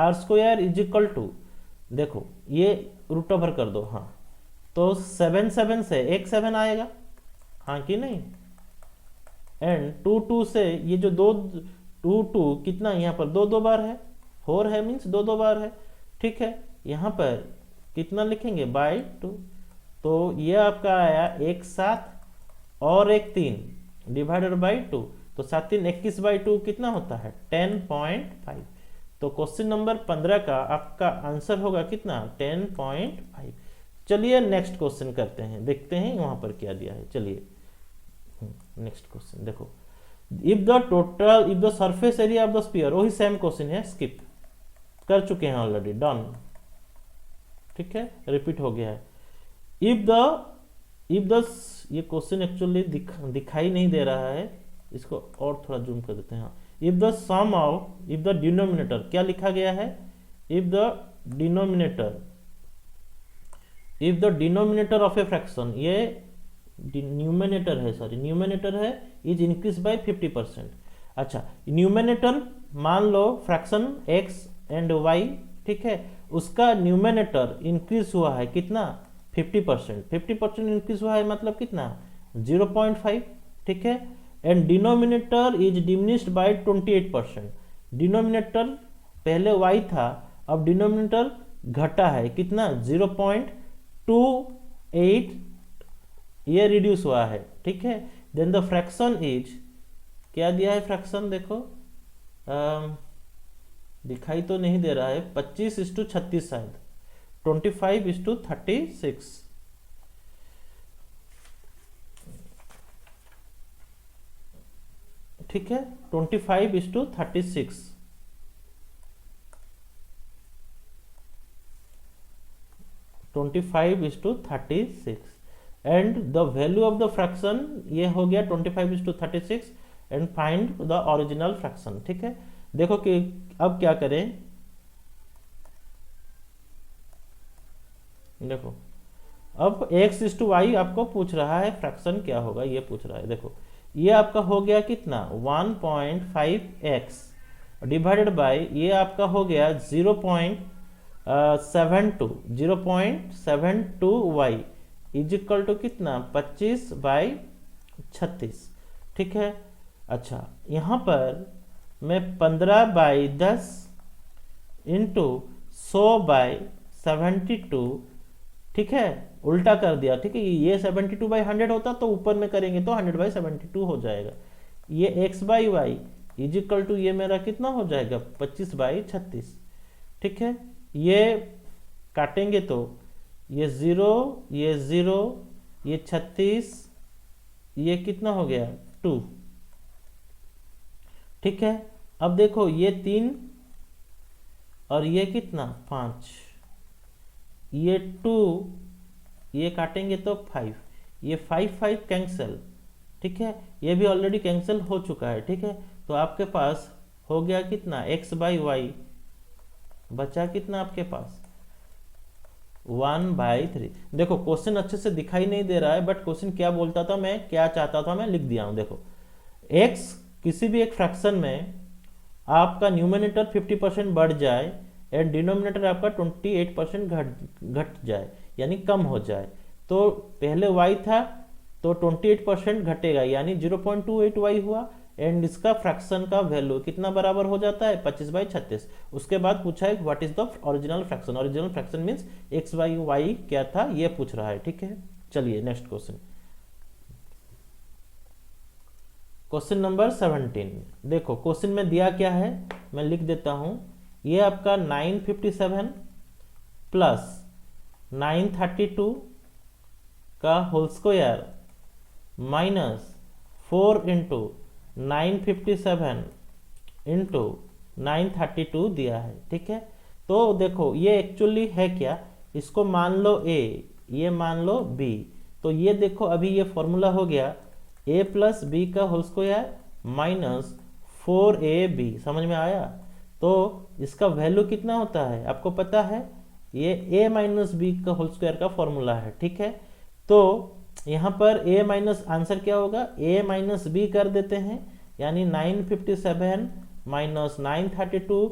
r² इज इक्वल टू, देखो ये रूट ओवर कर दो, हाँ तो 7 7 से एक 7 आएगा, हाँ कि नहीं, एंड 2 से ये जो 2 कितना यहाँ पर 2 बार है, 4 है, मीन्स 2 बार है। ठीक है, यहाँ पर कितना लिखेंगे बाई 2, तो ये आपका आया 1 7 और 1 3 डिवाइडेड बाई 2, तो 7 3 21 बाई 2 कितना होता है 10.5। तो क्वेश्चन नंबर 15 का आपका आंसर होगा कितना 10.5। चलिए नेक्स्ट क्वेश्चन करते हैं, देखते हैं वहां पर क्या दिया है। चलिए नेक्स्ट क्वेश्चन देखो, if the surface area of the sphere, वही सेम क्वेश्चन है, स्किप कर चुके हैं ऑलरेडी, डन। ठीक है, रिपीट हो गया है। इफ द ये क्वेश्चन एक्चुअली दिखाई नहीं दे रहा है, इसको और थोड़ा जूम कर देते हैं। इफ द डिनोमिनेटर, क्या लिखा गया है, if the denominator of a fraction, ये न्यूमिनेटर है, सॉरी न्यूमिनेटर है, इज इंक्रीज बाय 50%। अच्छा, न्यूमिनेटर मान लो फ्रैक्शन x एंड y, ठीक है, उसका न्यूमिनेटर इंक्रीज हुआ है कितना 50%, 50% इंक्रीज हुआ है मतलब कितना 0.5। ठीक है, and denominator is diminished by 28%। Denominator पहले y था, अब डिनोमिनेटर घटा है कितना 0.28, ये रिड्यूस हुआ है। ठीक है, देन द फ्रैक्शन इज, क्या दिया है फ्रैक्शन देखो, दिखाई तो नहीं दे रहा है, 25:36 शायद, 25:36। ठीक है, 25:36, 25:36 and the value of the fraction ये हो गया 25:36 and find the original fraction. ठीक है, देखो कि अब क्या करें, देखो अब x/y आपको पूछ रहा है फ्रैक्शन क्या होगा, ये पूछ रहा है। देखो ये आपका हो गया कितना 1.5x डिवाइडेड बाय ये आपका हो गया 0.72y इज इक्वल टू कितना 25/36। ठीक है, अच्छा यहाँ पर मैं 15/10 इंटू 100/72, ठीक है, उल्टा कर दिया। ठीक है, ये 72/100 होता तो ऊपर में करेंगे तो 100/72 हो जाएगा। ये x/y इज इक्वल टू ये मेरा कितना हो जाएगा 25/36। ठीक है, ये काटेंगे तो ये 0, ये 0, ये 36, ये कितना हो गया 2। ठीक है, अब देखो ये 3 और ये कितना 5, ये 2, ये काटेंगे तो 5, ये 5 कैंसिल। ठीक है, ये भी ऑलरेडी कैंसिल हो चुका है। ठीक है, तो आपके पास हो गया कितना x/y, बचा कितना आपके पास 1/3। देखो क्वेश्चन अच्छे से दिखाई नहीं दे रहा है, बट क्वेश्चन क्या बोलता था, मैं क्या चाहता था मैं लिख दिया हूं। देखो x किसी भी एक फ्रैक्शन में आपका न्यूमिनेटर 50% बढ़ जाए एंड डिनोमिनेटर आपका 28% घट जाए, यानी कम हो जाए। तो पहले y था तो 28% घटेगा, यानी 0.28y हुआ, एंड इसका फ्रैक्शन का वैल्यू कितना बराबर हो जाता है 25/36। उसके बाद पूछा है what is the original fraction. Original fraction means x/y क्या था ये पूछ रहा है। ठीक है, चलिए नेक्स्ट क्वेश्चन, क्वेश्चन नंबर 17। देखो क्वेश्चन में दिया क्या है, मैं लिख देता हूं। ये आपका 957 प्लस 932 का whole square minus 4 into 957 into 932 दिया है। ठीक है, तो देखो ये एक्चुअली है क्या, इसको मान लो a, ये मान लो b, तो ये देखो अभी ये फॉर्मूला हो गया a प्लस बी का होल स्क्वायर माइनस 4ab, समझ में आया। तो इसका वैल्यू कितना होता है आपको पता है, ये a माइनस बी का होल स्क्वायर का फॉर्मूला है। ठीक है, तो यहाँ पर a माइनस आंसर क्या होगा, a माइनस बी कर देते हैं, यानी 957 माइनस 932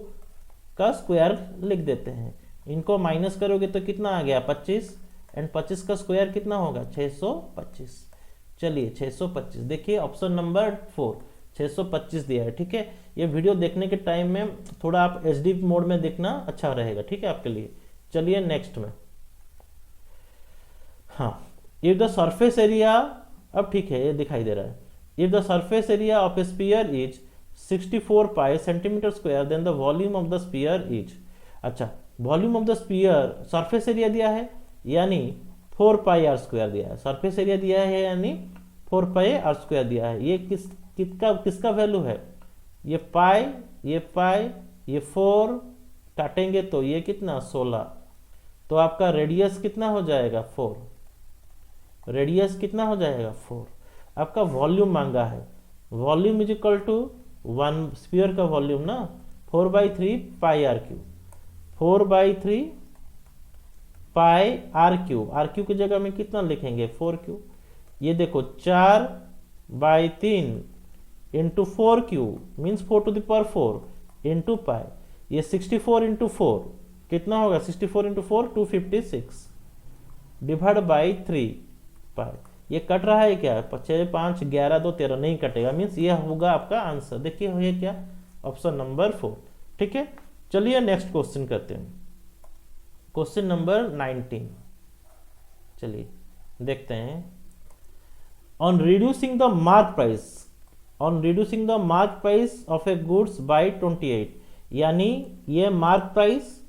का स्क्वायर लिख देते हैं। इनको माइनस करोगे तो कितना आ गया 25, एंड 25 का स्क्वायर कितना होगा 625। चलिए 625, देखिए ऑप्शन नंबर 4 625 दिया है। ठीक है, ये वीडियो देखने के टाइम में थोड़ा आप एचडी मोड में देखना अच्छा रहेगा, ठीक है आपके लिए। चलिए नेक्स्ट में, हाँ, इफ द सरफेस एरिया, अब ठीक है ये दिखाई दे रहा है, if the surface area of a sphere is 64 pi centimetre square then the volume of the sphere is, अच्छा volume of the sphere, surface area दिया है यानी 4 पाई आर स्क्वायर दिया है, सरफेस एरिया दिया है यानी 4 पाई आर स्क्वायर दिया है। ये किसका वैल्यू है, ये पाई, ये पाई, ये 4 काटेंगे तो ये कितना 16, तो आपका रेडियस कितना हो जाएगा 4, रेडियस कितना हो जाएगा 4। आपका वॉल्यूम मांगा है, volume is equal to 1 sphere का वॉल्यूम ना 4/3 pi R cube, 4/3 pi R cube, R cube की जगह में कितना लिखेंगे 4 क्यूब, ये देखो 4/3 into 4 cube means 4 to the power 4 into pi, ये 64 इंटू 4 कितना होगा, 64 इंटू 4 256 डिवाइड बाई 3 पाई, ये कट रहा है क्या, 6 5 11 2 13 नहीं कटेगा, मीन्स ये होगा आपका आंसर। देखिए हो ये क्या, ऑप्शन नंबर 4। ठीक है, चलिए नेक्स्ट क्वेश्चन करते हैं, क्वेश्चन नंबर 19, चलिए देखते हैं। On reducing the mark price, on reducing the mark price of A goods by 28, यानी ये मार्क प्राइस,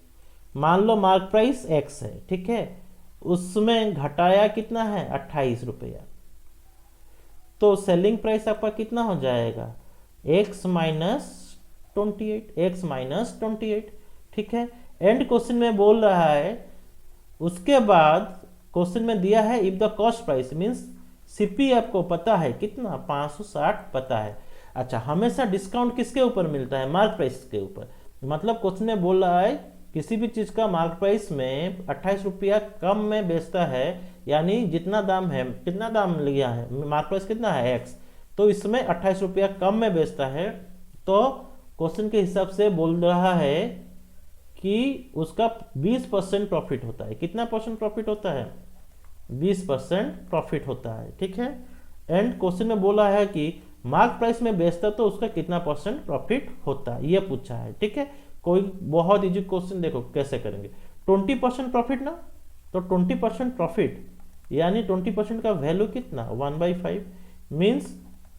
मान लो मार्क प्राइस x है, ठीक है, उसमें घटाया कितना है 28 रुपया, तो सेलिंग प्राइस आपका कितना हो जाएगा x माइनस 28, x माइनस 28। ठीक है, एंड क्वेश्चन में बोल रहा है, उसके बाद क्वेश्चन में दिया है if the cost price means CP आपको पता है कितना 560 पता है। अच्छा, हमेशा डिस्काउंट किसके ऊपर मिलता है, मार्क प्राइस के ऊपर, मतलब क्वेश्चन में बोल रहा है किसी भी चीज का मार्क प्राइस में 28 रुपया कम में बेचता है, यानी जितना दाम है, कितना दाम लिया है, मार्क प्राइस कितना है x, तो इसमें 28 रुपया कम में बेचता है, तो क्वेश्चन के हिसाब से बोल रहा है कि उसका 20% प्रॉफिट होता है। कितना परसेंट प्रॉफिट होता है, 20% प्रॉफिट होता है। ठीक है, एंड क्वेश्चन में बोला है कि मार्क प्राइस में बेचता तो उसका कितना परसेंट प्रॉफिट होता है, ये पूछा है। ठीक है, कोई बहुत इजी क्वेश्चन, देखो कैसे करेंगे, 20% प्रॉफिट ना, तो 20% प्रॉफिट यानी 20% का वैल्यू कितना 1/5 मीन्स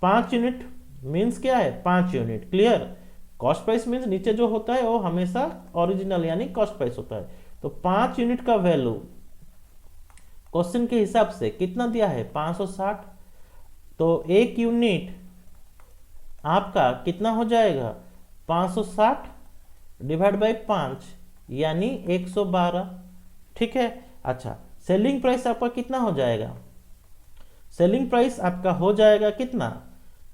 5 यूनिट, मीन्स क्या है 5 unit. Clear, cost price means नीचे जो होता है वो हमेशा ओरिजिनल यानी कॉस्ट प्राइस होता है, तो 5 यूनिट का वैल्यू क्वेश्चन के हिसाब से कितना दिया है 560, तो 1 यूनिट आपका कितना हो जाएगा 560 डिवाइड बाई 5 यानी 112। ठीक है, अच्छा सेलिंग प्राइस आपका कितना हो जाएगा, सेलिंग प्राइस आपका हो जाएगा कितना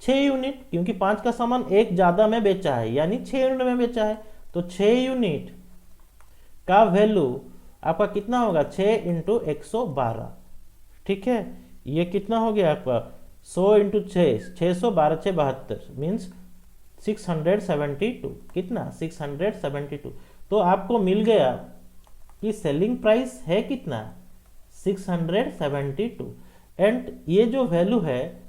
6 यूनिट, क्योंकि 5 का सामान एक ज्यादा में बेचा है यानी 6 यूनिट में बेचा है, तो 6 यूनिट का वैल्यू आपका कितना होगा 6 इंटू 112। ठीक है, ये कितना हो गया आपका 100 इंटू 6 612 6 72 मीन्स 672, कितना 672, तो आपको मिल गया कि सेलिंग प्राइस है कितना 672, एंड ये जो वैल्यू है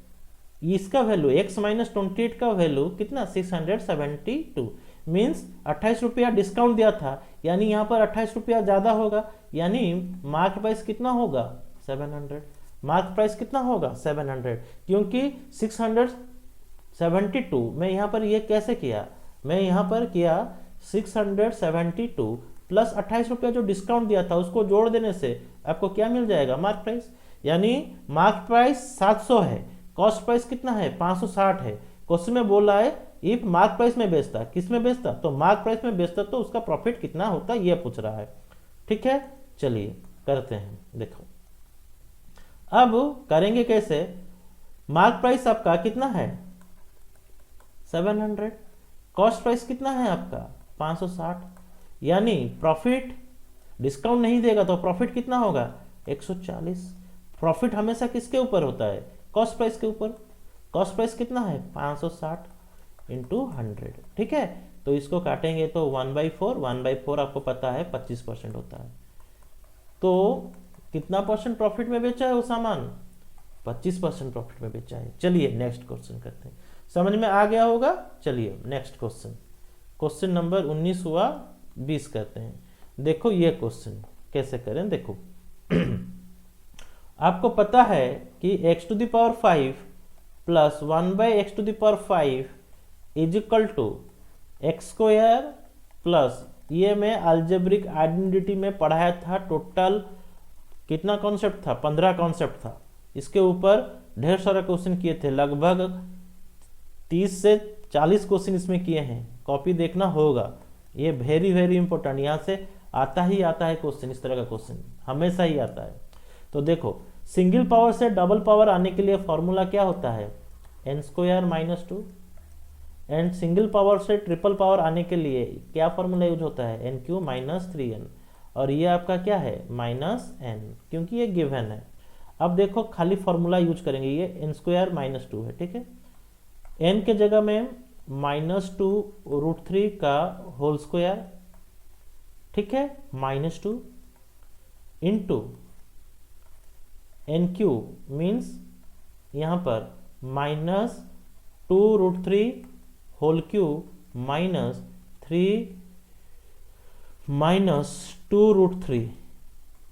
इसका वैल्यू x माइनस 28 का वैल्यू कितना 672 मीन्स 28 रुपया डिस्काउंट दिया था, यानी यहाँ पर 28 रुपया ज्यादा होगा, यानी मार्क प्राइस कितना होगा 700, मार्क प्राइस कितना होगा 700, क्योंकि 672 मैं यहाँ पर ये कैसे किया, मैं यहाँ पर किया 672 प्लस 28 रुपया जो डिस्काउंट दिया था उसको जोड़ देने से आपको क्या मिल जाएगा मार्क प्राइस, यानी मार्क प्राइस 700 है, कॉस्ट प्राइस कितना है 560 है। क्वेश्चन में बोला है इफ मार्क प्राइस में बेचता, किस में बेचता, तो मार्क प्राइस में बेचता तो उसका प्रॉफिट कितना होता ये पूछ रहा है। ठीक है, चलिए करते हैं, देखो अब करेंगे कैसे, मार्क प्राइस आपका कितना है 700, कॉस्ट प्राइस कितना है आपका 560, यानी प्रॉफिट डिस्काउंट नहीं देगा तो प्रॉफिट कितना होगा 140। प्रॉफिट हमेशा किसके ऊपर होता है कॉस्ट प्राइस के ऊपर, कॉस्ट प्राइस कितना है 560 इंटू 100। ठीक है, तो इसको काटेंगे तो 1/4, 1/4 आपको पता है 25% होता है, तो कितना परसेंट प्रॉफिट में बेचा है वो सामान 25% प्रॉफिट में बेचा है। चलिए नेक्स्ट क्वेश्चन करते हैं। समझ में आ गया होगा। चलिए नेक्स्ट क्वेश्चन, क्वेश्चन नंबर 19 हुआ, 20 करते हैं। देखो ये क्वेश्चन कैसे करें। देखो आपको पता है कि x⁵ plus 1/x⁵ is equal to x² plus, ये मैं अलजेब्रिक आइडेंटिटी में पढ़ाया था। टोटल कितना कॉन्सेप्ट था? 15 कॉन्सेप्ट था। इसके ऊपर ढेर सारा क्वेश्चन किए थे, लगभग 30 से 40 क्वेश्चन इसमें किए हैं। कॉपी देखना होगा, ये वेरी वेरी इंपॉर्टेंट। यहाँ से आता ही आता है क्वेश्चन, इस तरह का क्वेश्चन हमेशा ही आता है। तो देखो सिंगल पावर से डबल पावर आने के लिए फॉर्मूला क्या होता है? n² - 2। एंड सिंगल पावर से ट्रिपल पावर आने के लिए क्या फॉर्मूला यूज होता है? n³ - 3n। और ये आपका क्या है? -n, क्योंकि ये गिवन है। अब देखो खाली फॉर्मूला यूज करेंगे, ये n² - 2 है, ठीक है। n के जगह में -2√3 का होल स्क्वायर, ठीक है, -2 इंटू n³ मीन्स यहाँ पर -2√3 होल क्यूब -2√3,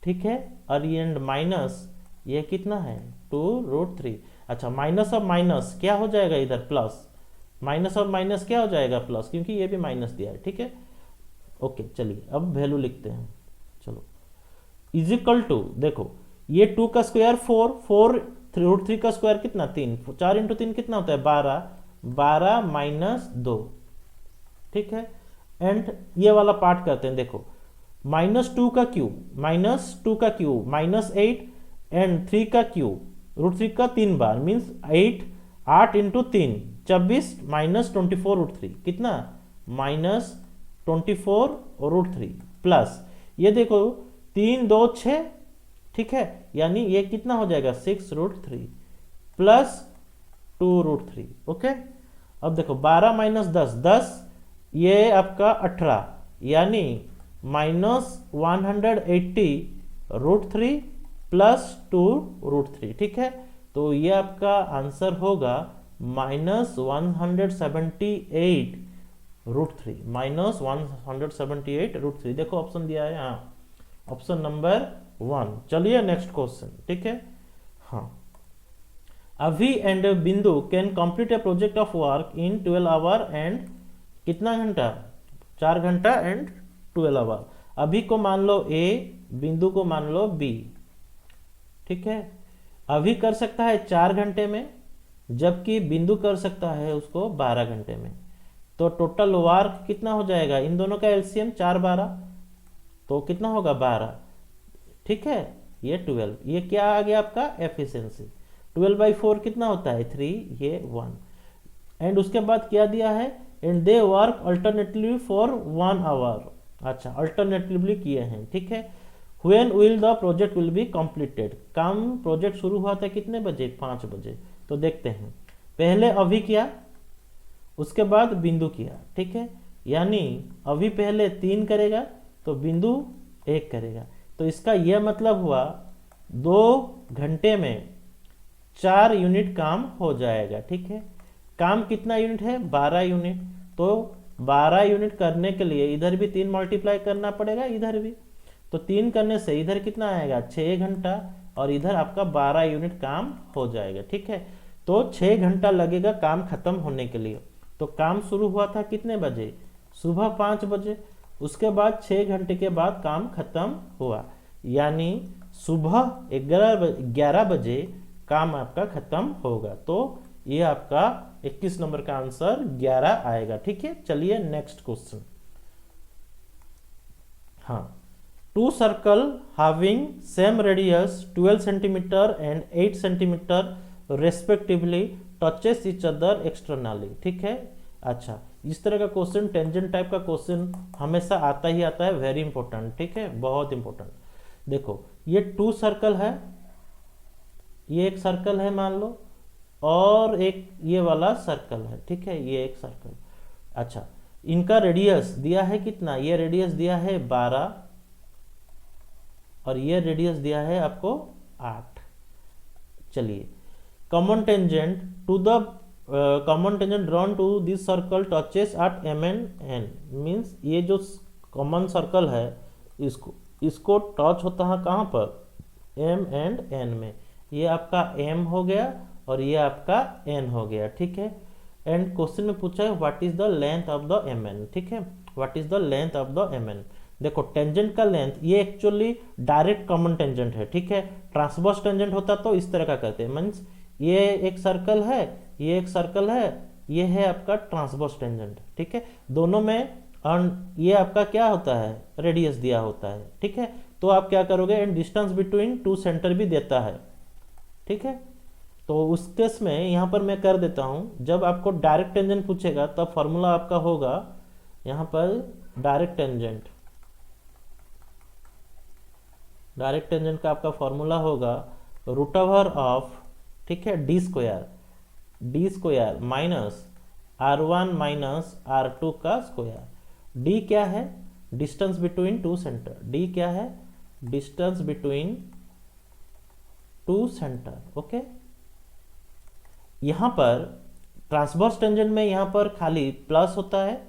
ठीक है। और ये माइनस, ये कितना है? 2√3। अच्छा, माइनस और माइनस क्या हो जाएगा इधर? प्लस। माइनस और माइनस क्या हो जाएगा? प्लस, क्योंकि ये भी माइनस दिया है, ठीक है। ओके, चलिए अब वैल्यू लिखते हैं। चलो इज इक्वल टू, देखो ये 2 का स्क्वायर 4√3 का स्क्वायर कितना? 3, 4 × 3 कितना होता है? 12 -2, ठीक है। एंड ये वाला पार्ट करते हैं। देखो -2 का क्यूब -8 एंड 3 का क्यूब √3 का 3 बार मीन्स 8 × 3 24 -24√3 कितना? -24√3 प्लस ये देखो 3 2 6, ठीक है, यानी ये कितना हो जाएगा? 6√3 प्लस 2√3। ओके, अब देखो 12 - 10, ये आपका 18, यानी -180√3 प्लस 2√3, ठीक है। तो ये आपका आंसर होगा -178√3 देखो ऑप्शन दिया है, हाँ, ऑप्शन नंबर 1। चलिए नेक्स्ट क्वेश्चन, ठीक है। हाँ, अभी एंड बिंदु can complete A project of work in 12 our and कितना घंटा? 4 घंटा एंड 12 आवर। अभी को मान लो A, बिंदु को मान लो B, ठीक है। अभी कर सकता है 4 घंटे में, जबकि बिंदु कर सकता है उसको 12 घंटे में। तो टोटल वर्क कितना हो जाएगा? इन दोनों का एलसीएम 4 12, तो कितना होगा? 12, ठीक है। ये 12, ये क्या आ गया आपका? एफिशिएंसी। 12/4 कितना होता है? 3, ये 1। एंड उसके बाद क्या दिया है? And they work alternatively for 1 hour. अच्छा, अल्टरनेटिवली किए हैं, ठीक है। When will the project will be completed? काम प्रोजेक्ट शुरू हुआ था कितने बजे? 5 बजे। तो देखते हैं, पहले अभी किया, उसके बाद बिंदु किया, ठीक है। यानी अभी पहले 3 करेगा तो बिंदु 1 करेगा। तो इसका यह मतलब हुआ 2 घंटे में 4 यूनिट काम हो जाएगा, ठीक है। काम कितना यूनिट है? 12 यूनिट। तो 12 यूनिट करने के लिए इधर भी 3 मल्टीप्लाई करना पड़ेगा, इधर भी। तो 3 करने से इधर कितना आएगा? 6 घंटा, और इधर आपका 12 यूनिट काम हो जाएगा, ठीक है। तो 6 घंटा लगेगा काम खत्म होने के लिए। तो काम शुरू हुआ था कितने बजे? सुबह 5 बजे। उसके बाद 6 घंटे के बाद काम खत्म हुआ, यानी सुबह 11 बजे काम आपका खत्म होगा। तो ये आपका 21 नंबर का आंसर 11 आएगा, ठीक है। चलिए नेक्स्ट क्वेश्चन। हाँ, 2 circle having same radius 12 centimeter and 8 centimeter respectively touches each other externally, ठीक है। अच्छा, इस तरह का क्वेश्चन, टेंजेंट टाइप का क्वेश्चन हमेशा आता ही आता है, वेरी इंपॉर्टेंट, ठीक है, बहुत इंपॉर्टेंट। देखो ये 2 सर्कल है, ये एक सर्कल है मान लो, और एक ये वाला सर्कल है, ठीक है, ये एक सर्कल। अच्छा, इनका रेडियस दिया है कितना? ये रेडियस दिया है 12, और ये रेडियस दिया है आपको 8। चलिए common tangent to the common tangent drawn to this circle touches at m and n means ये जो कॉमन सर्कल है इसको टच होता है कहाँ पर, m एंड n में। ये आपका m हो गया और ये आपका n हो गया, ठीक है। एंड क्वेश्चन में पूछा है what is the length of the mn, ठीक है, what is the length of the mn। देखो टेंजेंट का लेंथ ये एक्चुअली डायरेक्ट कॉमन टेंजेंट है, ठीक है। ट्रांसवर्स टेंजेंट होता तो इस तरह का करते हैं, मीन्स ये एक सर्कल है, ये एक सर्कल है, ये है आपका ट्रांसवर्स टेंजेंट, ठीक है। दोनों में ये आपका क्या होता है, रेडियस दिया होता है, ठीक है। तो आप क्या करोगे, and distance between two centre भी देता है, ठीक है। तो उस केस में यहाँ पर मैं कर देता हूँ, जब आपको डायरेक्ट टेंजेंट पूछेगा तब फॉर्मूला आपका होगा यहाँ पर डायरेक्ट टेंजेंट का आपका फॉर्मूला होगा रूट ओवर ऑफ, ठीक है, D square minus r1 minus r2 का स्क्वायर। d क्या है, distance between two centre, d क्या है, distance between two centre, okay. यहां पर ट्रांसवर्स टेंजेंट में यहां पर खाली प्लस होता है,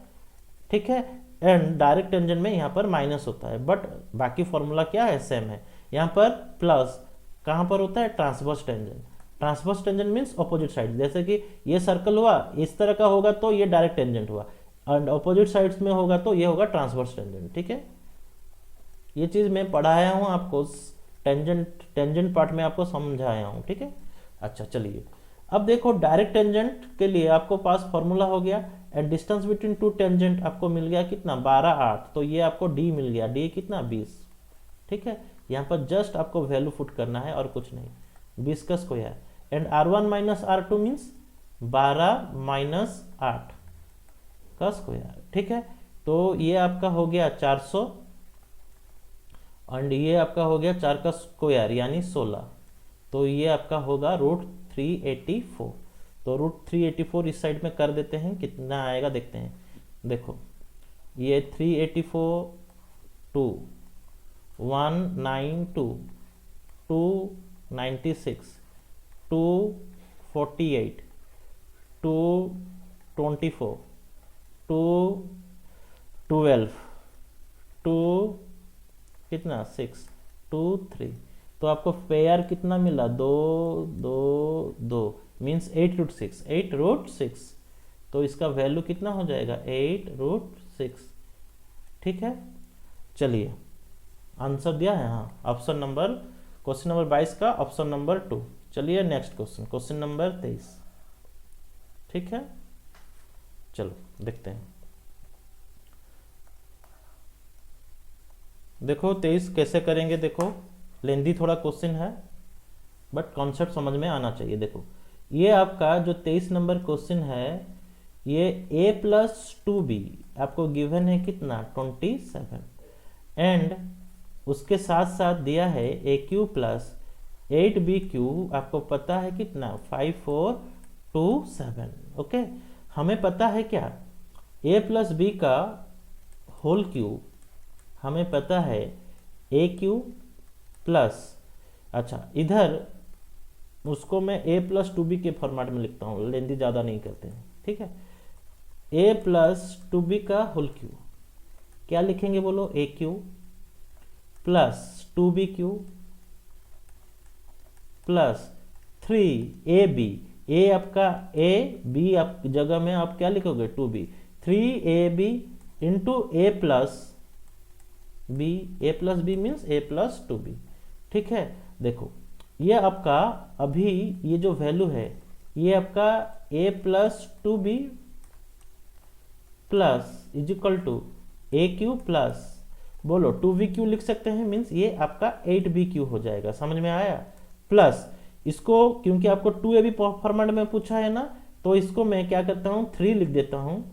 ठीक है, एंड डायरेक्ट टेंजेंट में यहां पर माइनस होता है, बट बाकी फॉर्मूला क्या है, सेम है। यहां पर प्लस कहां पर होता है, transverse tangent means opposite side. जैसे कि ये सर्कल हुआ इस तरह का होगा तो ये डायरेक्ट टेंजेंट हुआ, एंड ऑपोजिट साइड्स में होगा तो ये होगा ट्रांसवर्स टेंजेंट, ठीक है। ये चीज मैं पढ़ाया हूं आपको, टेंजेंट पार्ट में आपको समझाया हूं, ठीक है। अच्छा चलिए, अब देखो डायरेक्ट टेंजेंट के लिए आपको पास फॉर्मूला हो गया, and distance between two tangent आपको मिल गया कितना, 12 8, तो ये आपको d मिल गया, d कितना 20, ठीक है। यहाँ पर जस्ट आपको वैल्यू पुट करना है और कुछ नहीं, 20 का square, and r1 minus r2 means 12 minus 8 का स्क्वायर, ठीक है। तो ये आपका हो गया 400, एंड ये आपका हो गया 4 का स्क्वायर यानी 16, तो ये आपका होगा √384। तो √384 इस साइड में कर देते हैं, कितना आएगा देखते हैं। देखो ये 384 2 192 296 248 224 212 2 कितना 6 2 3, तो आपको पेयर कितना मिला, 2 2 2 मीन्स 8√6, तो इसका वैल्यू कितना हो जाएगा 8√6, ठीक है। चलिए आंसर दिया है, हाँ, ऑप्शन नंबर, क्वेश्चन नंबर 22 का ऑप्शन नंबर 2। चलिए नेक्स्ट क्वेश्चन, क्वेश्चन नंबर 23, ठीक है। चलो देखते हैं, देखो 23 कैसे करेंगे। देखो लेंदी थोड़ा क्वेश्चन है, बट कॉन्सेप्ट समझ में आना चाहिए। देखो ये आपका जो 23 नंबर क्वेश्चन है, ये a+2b आपको गिवन है कितना 27, एंड उसके साथ साथ दिया है aq प्लस 8bq आपको पता है कितना 5427, ओके। हमें पता है क्या, a+b का होल क्यूब हमें पता है aq प्लस, अच्छा इधर उसको मैं a+2b के फॉर्मेट में लिखता हूँ, लेंदी ज़्यादा नहीं करते हैं, ठीक है। a+2b का होल क्यूब क्या लिखेंगे बोलो, aq plus 2bq plus 3ab, a आपका a, b आप जगह में आप क्या लिखोगे 2b, 3ab into a plus b means a+2b, ठीक है। देखो ये आपका अभी ये जो वैल्यू है ये आपका a+2b plus is equal to aq plus बोलो 2bq लिख सकते हैं, मीन्स ये आपका 8bq हो जाएगा, समझ में आया। प्लस इसको क्योंकि आपको 2ab फॉर्मेट में पूछा है ना, तो इसको मैं क्या करता हूँ 3 लिख देता हूँ,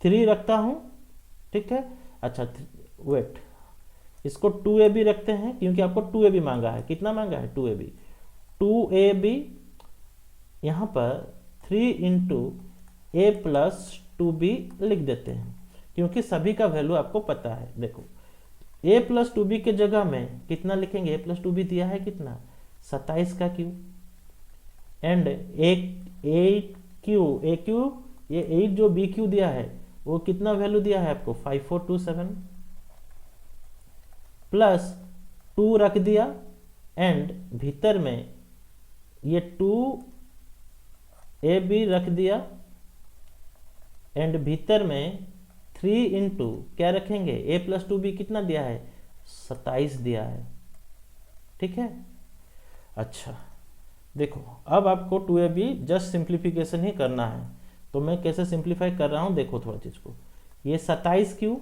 3 रखता हूँ, ठीक है। अच्छा वेट, इसको 2ab रखते हैं क्योंकि आपको 2ab मांगा है, कितना मांगा है 2ab यहाँ पर 3 इंटू a+2b लिख देते हैं क्योंकि सभी का वैल्यू आपको पता है। देखो a+2b के जगह में कितना लिखेंगे, a+2b दिया है कितना 27 का क्यूब, एंड एक 8Q, AQ, ये 8 जो BQ दिया है वो कितना वैल्यू दिया है आपको 5427 प्लस 2 रख दिया एंड भीतर में ये 2AB रख दिया एंड भीतर में 3 इंटू क्या रखेंगे A + 2B कितना दिया है 27 दिया है। ठीक है, अच्छा देखो अब आपको 2AB जस्ट सिंप्लीफिकेशन ही करना है, तो मैं कैसे सिंप्लीफाई कर रहा हूं देखो थोड़ा चीज को। ये 27Q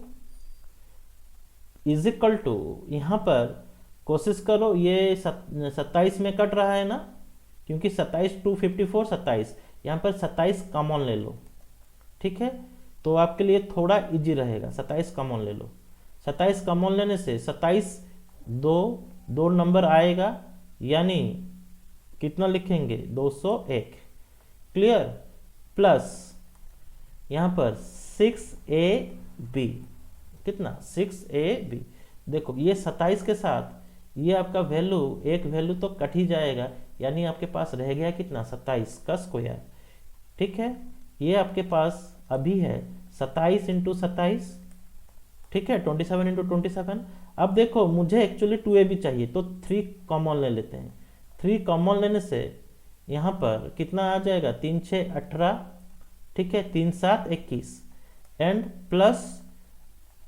इज इक्वल टू, यहां पर कोशिश करो ये 27 में कट रहा है ना, क्योंकि 27 254 27, यहां पर 27 कॉमन ले लो। ठीक है, तो आपके लिए थोड़ा इजी रहेगा, 27 कॉमन ले लो। 27 कॉमन लेने से 27 दो नंबर आएगा, यानी कितना लिखेंगे 201। क्लियर, प्लस यहां पर 6AB, कितना 6AB। देखो ये 27 के साथ ये आपका वैल्यू, एक वैल्यू तो कट ही जाएगा, यानी आपके पास रह गया कितना 27 का स्क्वायर। ठीक है, ये आपके पास अभी है 27 इंटू 27, ठीक है 27 इंटू 27। अब देखो मुझे एक्चुअली 2AB चाहिए, तो 3 कॉमन ले लेते हैं। 3 कॉमन लेने से यहाँ पर कितना आ जाएगा 3 6 18, ठीक है 3 7 21 एंड प्लस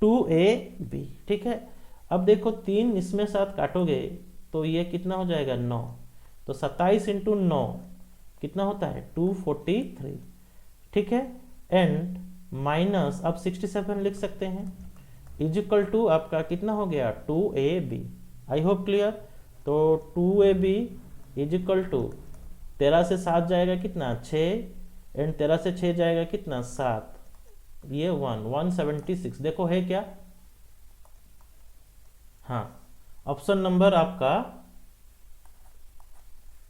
2AB। ठीक है, अब देखो 3 इसमें साथ काटोगे तो ये कितना हो जाएगा 9, तो 27 इंटू 9 कितना होता है 243। ठीक है, एंड माइनस अब 67 लिख सकते हैं, इज इक्वल टू आपका कितना हो गया 2AB। I hope clear. तो 2AB इज इक्वल टू 13 से 7 जाएगा कितना 6 एंड 13 से 6 जाएगा कितना 7, ये 176। देखो है क्या, हाँ ऑप्शन नंबर आपका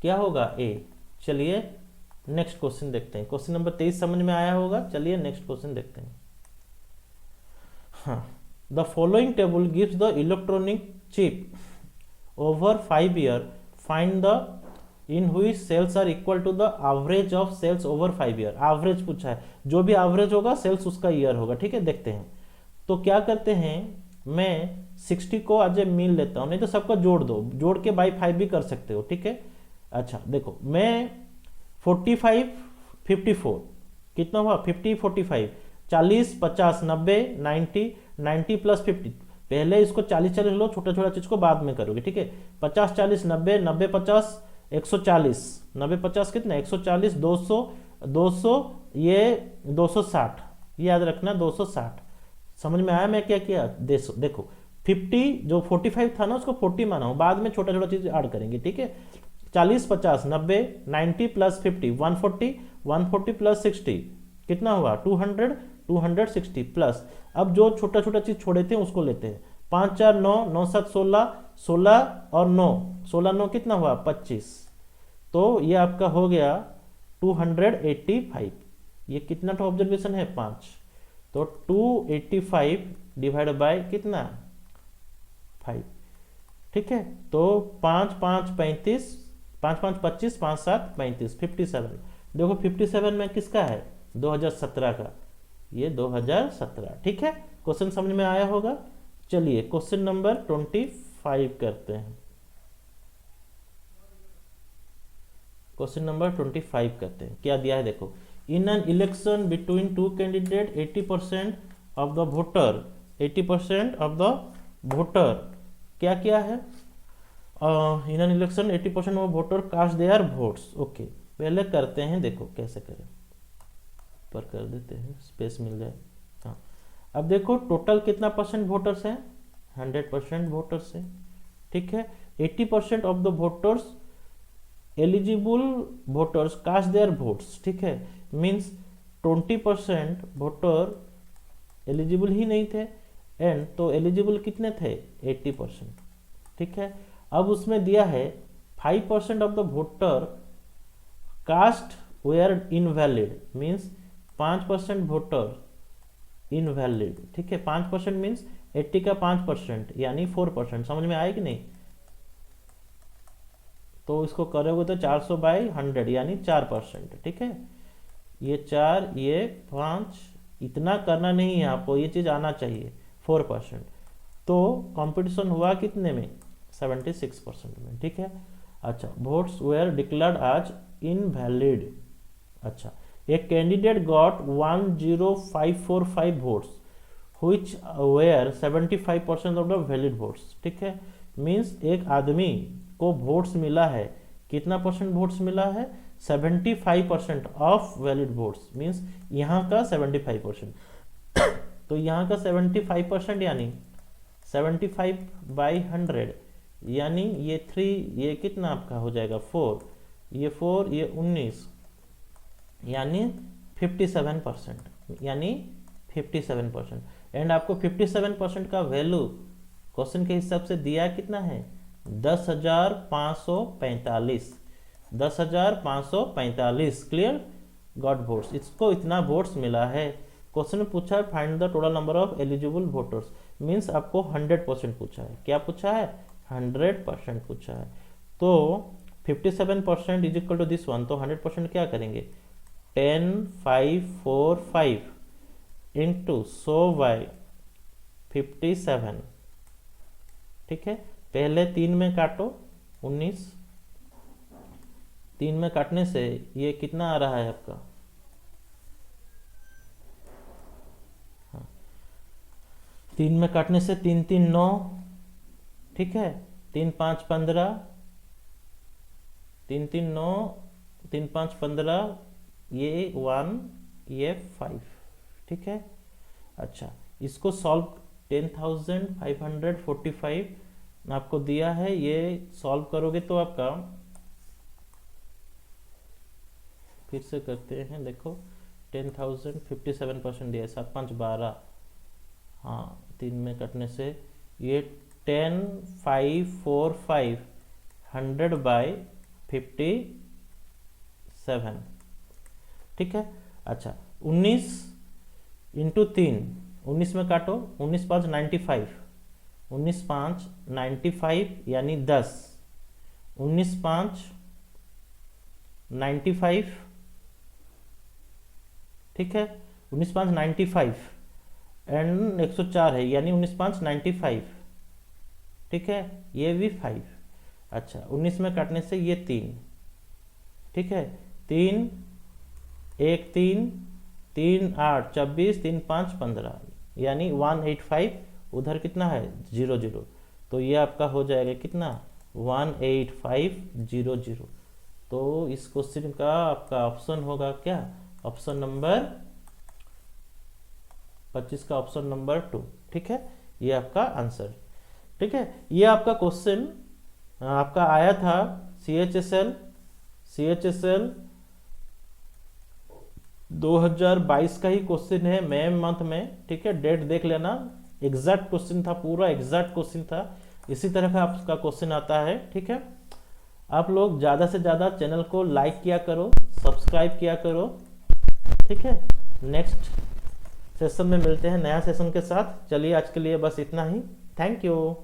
क्या होगा ए। चलिए नेक्स्ट क्वेश्चन देखते हैं। क्वेश्चन नंबर 23 समझ में आया होगा। चलिए नेक्स्ट क्वेश्चन देखते हैं। हाँ, the following table gives the electronic chip over 5 year, find the in which sales are equal to the average of sales over 5 year. Average पूछा है, जो भी एवरेज होगा सेल्स उसका ईयर होगा। ठीक है, देखते हैं। तो क्या करते हैं, मैं 60 को आज मिल लेता हूं, नहीं तो सबका जोड़ दो, जोड़ के बाई 5 भी कर सकते हो। ठीक है, अच्छा देखो मैं 45 54 कितना हुआ 50 45 40 50 90 90 90 प्लस 50। पहले इसको 40 40 लो, छोटा छोटा चीज को बाद में करोगे। ठीक है, 50 40 90 90 50 140, 90 50 कितना 140, 200 200 ये 260, याद रखना 260। समझ में आया मैं क्या किया। देखो 50 जो 45 था ना उसको 40 माना हो, बाद में छोटा छोटा चीज ऐड करेंगे। ठीक है, 40 50 90 90 प्लस 50 140, 140 प्लस 60 कितना हुआ 200, 260 प्लस अब जो छोटा छोटा चीज छोड़े थे उसको लेते हैं। 5 4 9 9 7 16, 16 और 9 16 9 कितना हुआ 25, तो ये आपका हो गया 285। ये कितना था ऑब्जर्वेशन है 5, तो 285 डिवाइड बाय कितना 5। ठीक है, तो 5 5 35, 5 5 25, 5 7 35, 57। देखो 57 में किसका है 2017 का, ये 2017। ठीक है, क्वेश्चन समझ में आया होगा। चलिए क्वेश्चन नंबर 25 करते हैं। क्वेश्चन नंबर 25 करते हैं। क्या दिया है देखो, in an election between two candidate 80% of the voter, 80% of the voter क्या क्या है, in an election 80% of voter cast their votes. Okay, पहले करते हैं, देखो कैसे करें, पर कर देते हैं स्पेस मिल जाए। हाँ, अब देखो टोटल कितना परसेंट वोटर्स हैं 100% वोटर्स है। ठीक है, 80% of the voters eligible voters cast their votes. ठीक है, मीन्स 20% वोटर एलिजिबल ही नहीं थे, एंड तो एलिजिबल कितने थे 80%। ठीक है, अब उसमें दिया है 5% of the voter cast were invalid, means 5% voter invalid. ठीक है, 5% मीन्स 80 का 5% यानी 4%। समझ में आया कि नहीं, तो इसको करोगे तो 400/100 यानी 4%। ठीक है, ये 4 ये 5, इतना करना नहीं है आपको, ये चीज़ आना चाहिए 4%। तो कंपटीशन हुआ कितने में? 76% में। ठीक है, अच्छा, वोट्स वेयर डिक्लेयर्ड आज इनवैलिड। अच्छा, a candidate got 10545 votes which were 75% of the valid votes. ठीक है, मीन्स एक आदमी को वोट्स मिला है, कितना परसेंट वोट्स मिला है? 75% ऑफ वैलिड वोट्स, मीन्स यहाँ का 75%। तो यहाँ का 75% यानी 75/100 यानी ये 3, ये कितना आपका हो जाएगा? 4, ये 4, ये 19 यानी 57%, यानी 57%। एंड आपको 57% का वैल्यू क्वेश्चन के हिसाब से दिया कितना है? 10,545। 10,545 क्लियर गॉट वोट्स, इसको इतना वोट्स मिला है। क्वेश्चन में पूछा है find the total number of eligible voters, means आपको 100% पूछा है। क्या पूछा है? 100% पूछा है। तो 57% is equal to this one, तो 100% क्या करेंगे? 10,545 इंटू 100/57। ठीक है, पहले 3 में काटो 19, 3 में काटने से ये कितना आ रहा है आपका? हाँ, 3 में काटने से 3 3 9। ठीक है, 3 5 15, 3 3 9, 3 5 15, ये 1, ये 5। ठीक है, अच्छा, इसको सॉल्व 10,545 आपको दिया है, ये सॉल्व करोगे तो आपका, फिर से करते हैं, देखो 10,000 57% दिया है, 7 5 12, हाँ 3 में कटने से ये 10,545 100/57। ठीक है, अच्छा 19 इंटू 3, 19 में काटो, 19 5 95, 19 5 95 यानी 10, 19 5 95। ठीक है, 19 5 95 एंड 104 है यानी 19 5 95। ठीक है, ये भी 5। अच्छा, 19 में काटने से ये 3। ठीक है, 3 1 3 3 8 24, 3 5 15 यानी 185, उधर कितना है? 0 0, तो ये आपका हो जाएगा कितना? 18500। तो इस क्वेश्चन का आपका ऑप्शन होगा क्या? ऑप्शन नंबर 25 का ऑप्शन नंबर 2। ठीक है, ये आपका आंसर। ठीक है, ये आपका क्वेश्चन आपका आया था CHSL 2022 का ही क्वेश्चन है, मई मंथ में। ठीक है, डेट देख लेना, एग्जैक्ट क्वेश्चन था, पूरा एग्जैक्ट क्वेश्चन था। इसी तरह का आपका क्वेश्चन आता है। ठीक है, आप लोग ज़्यादा से ज़्यादा चैनल को लाइक किया करो, सब्सक्राइब किया करो। ठीक है, नेक्स्ट सेशन में मिलते हैं नया सेशन के साथ। चलिए आज के लिए बस इतना ही, थैंक यू।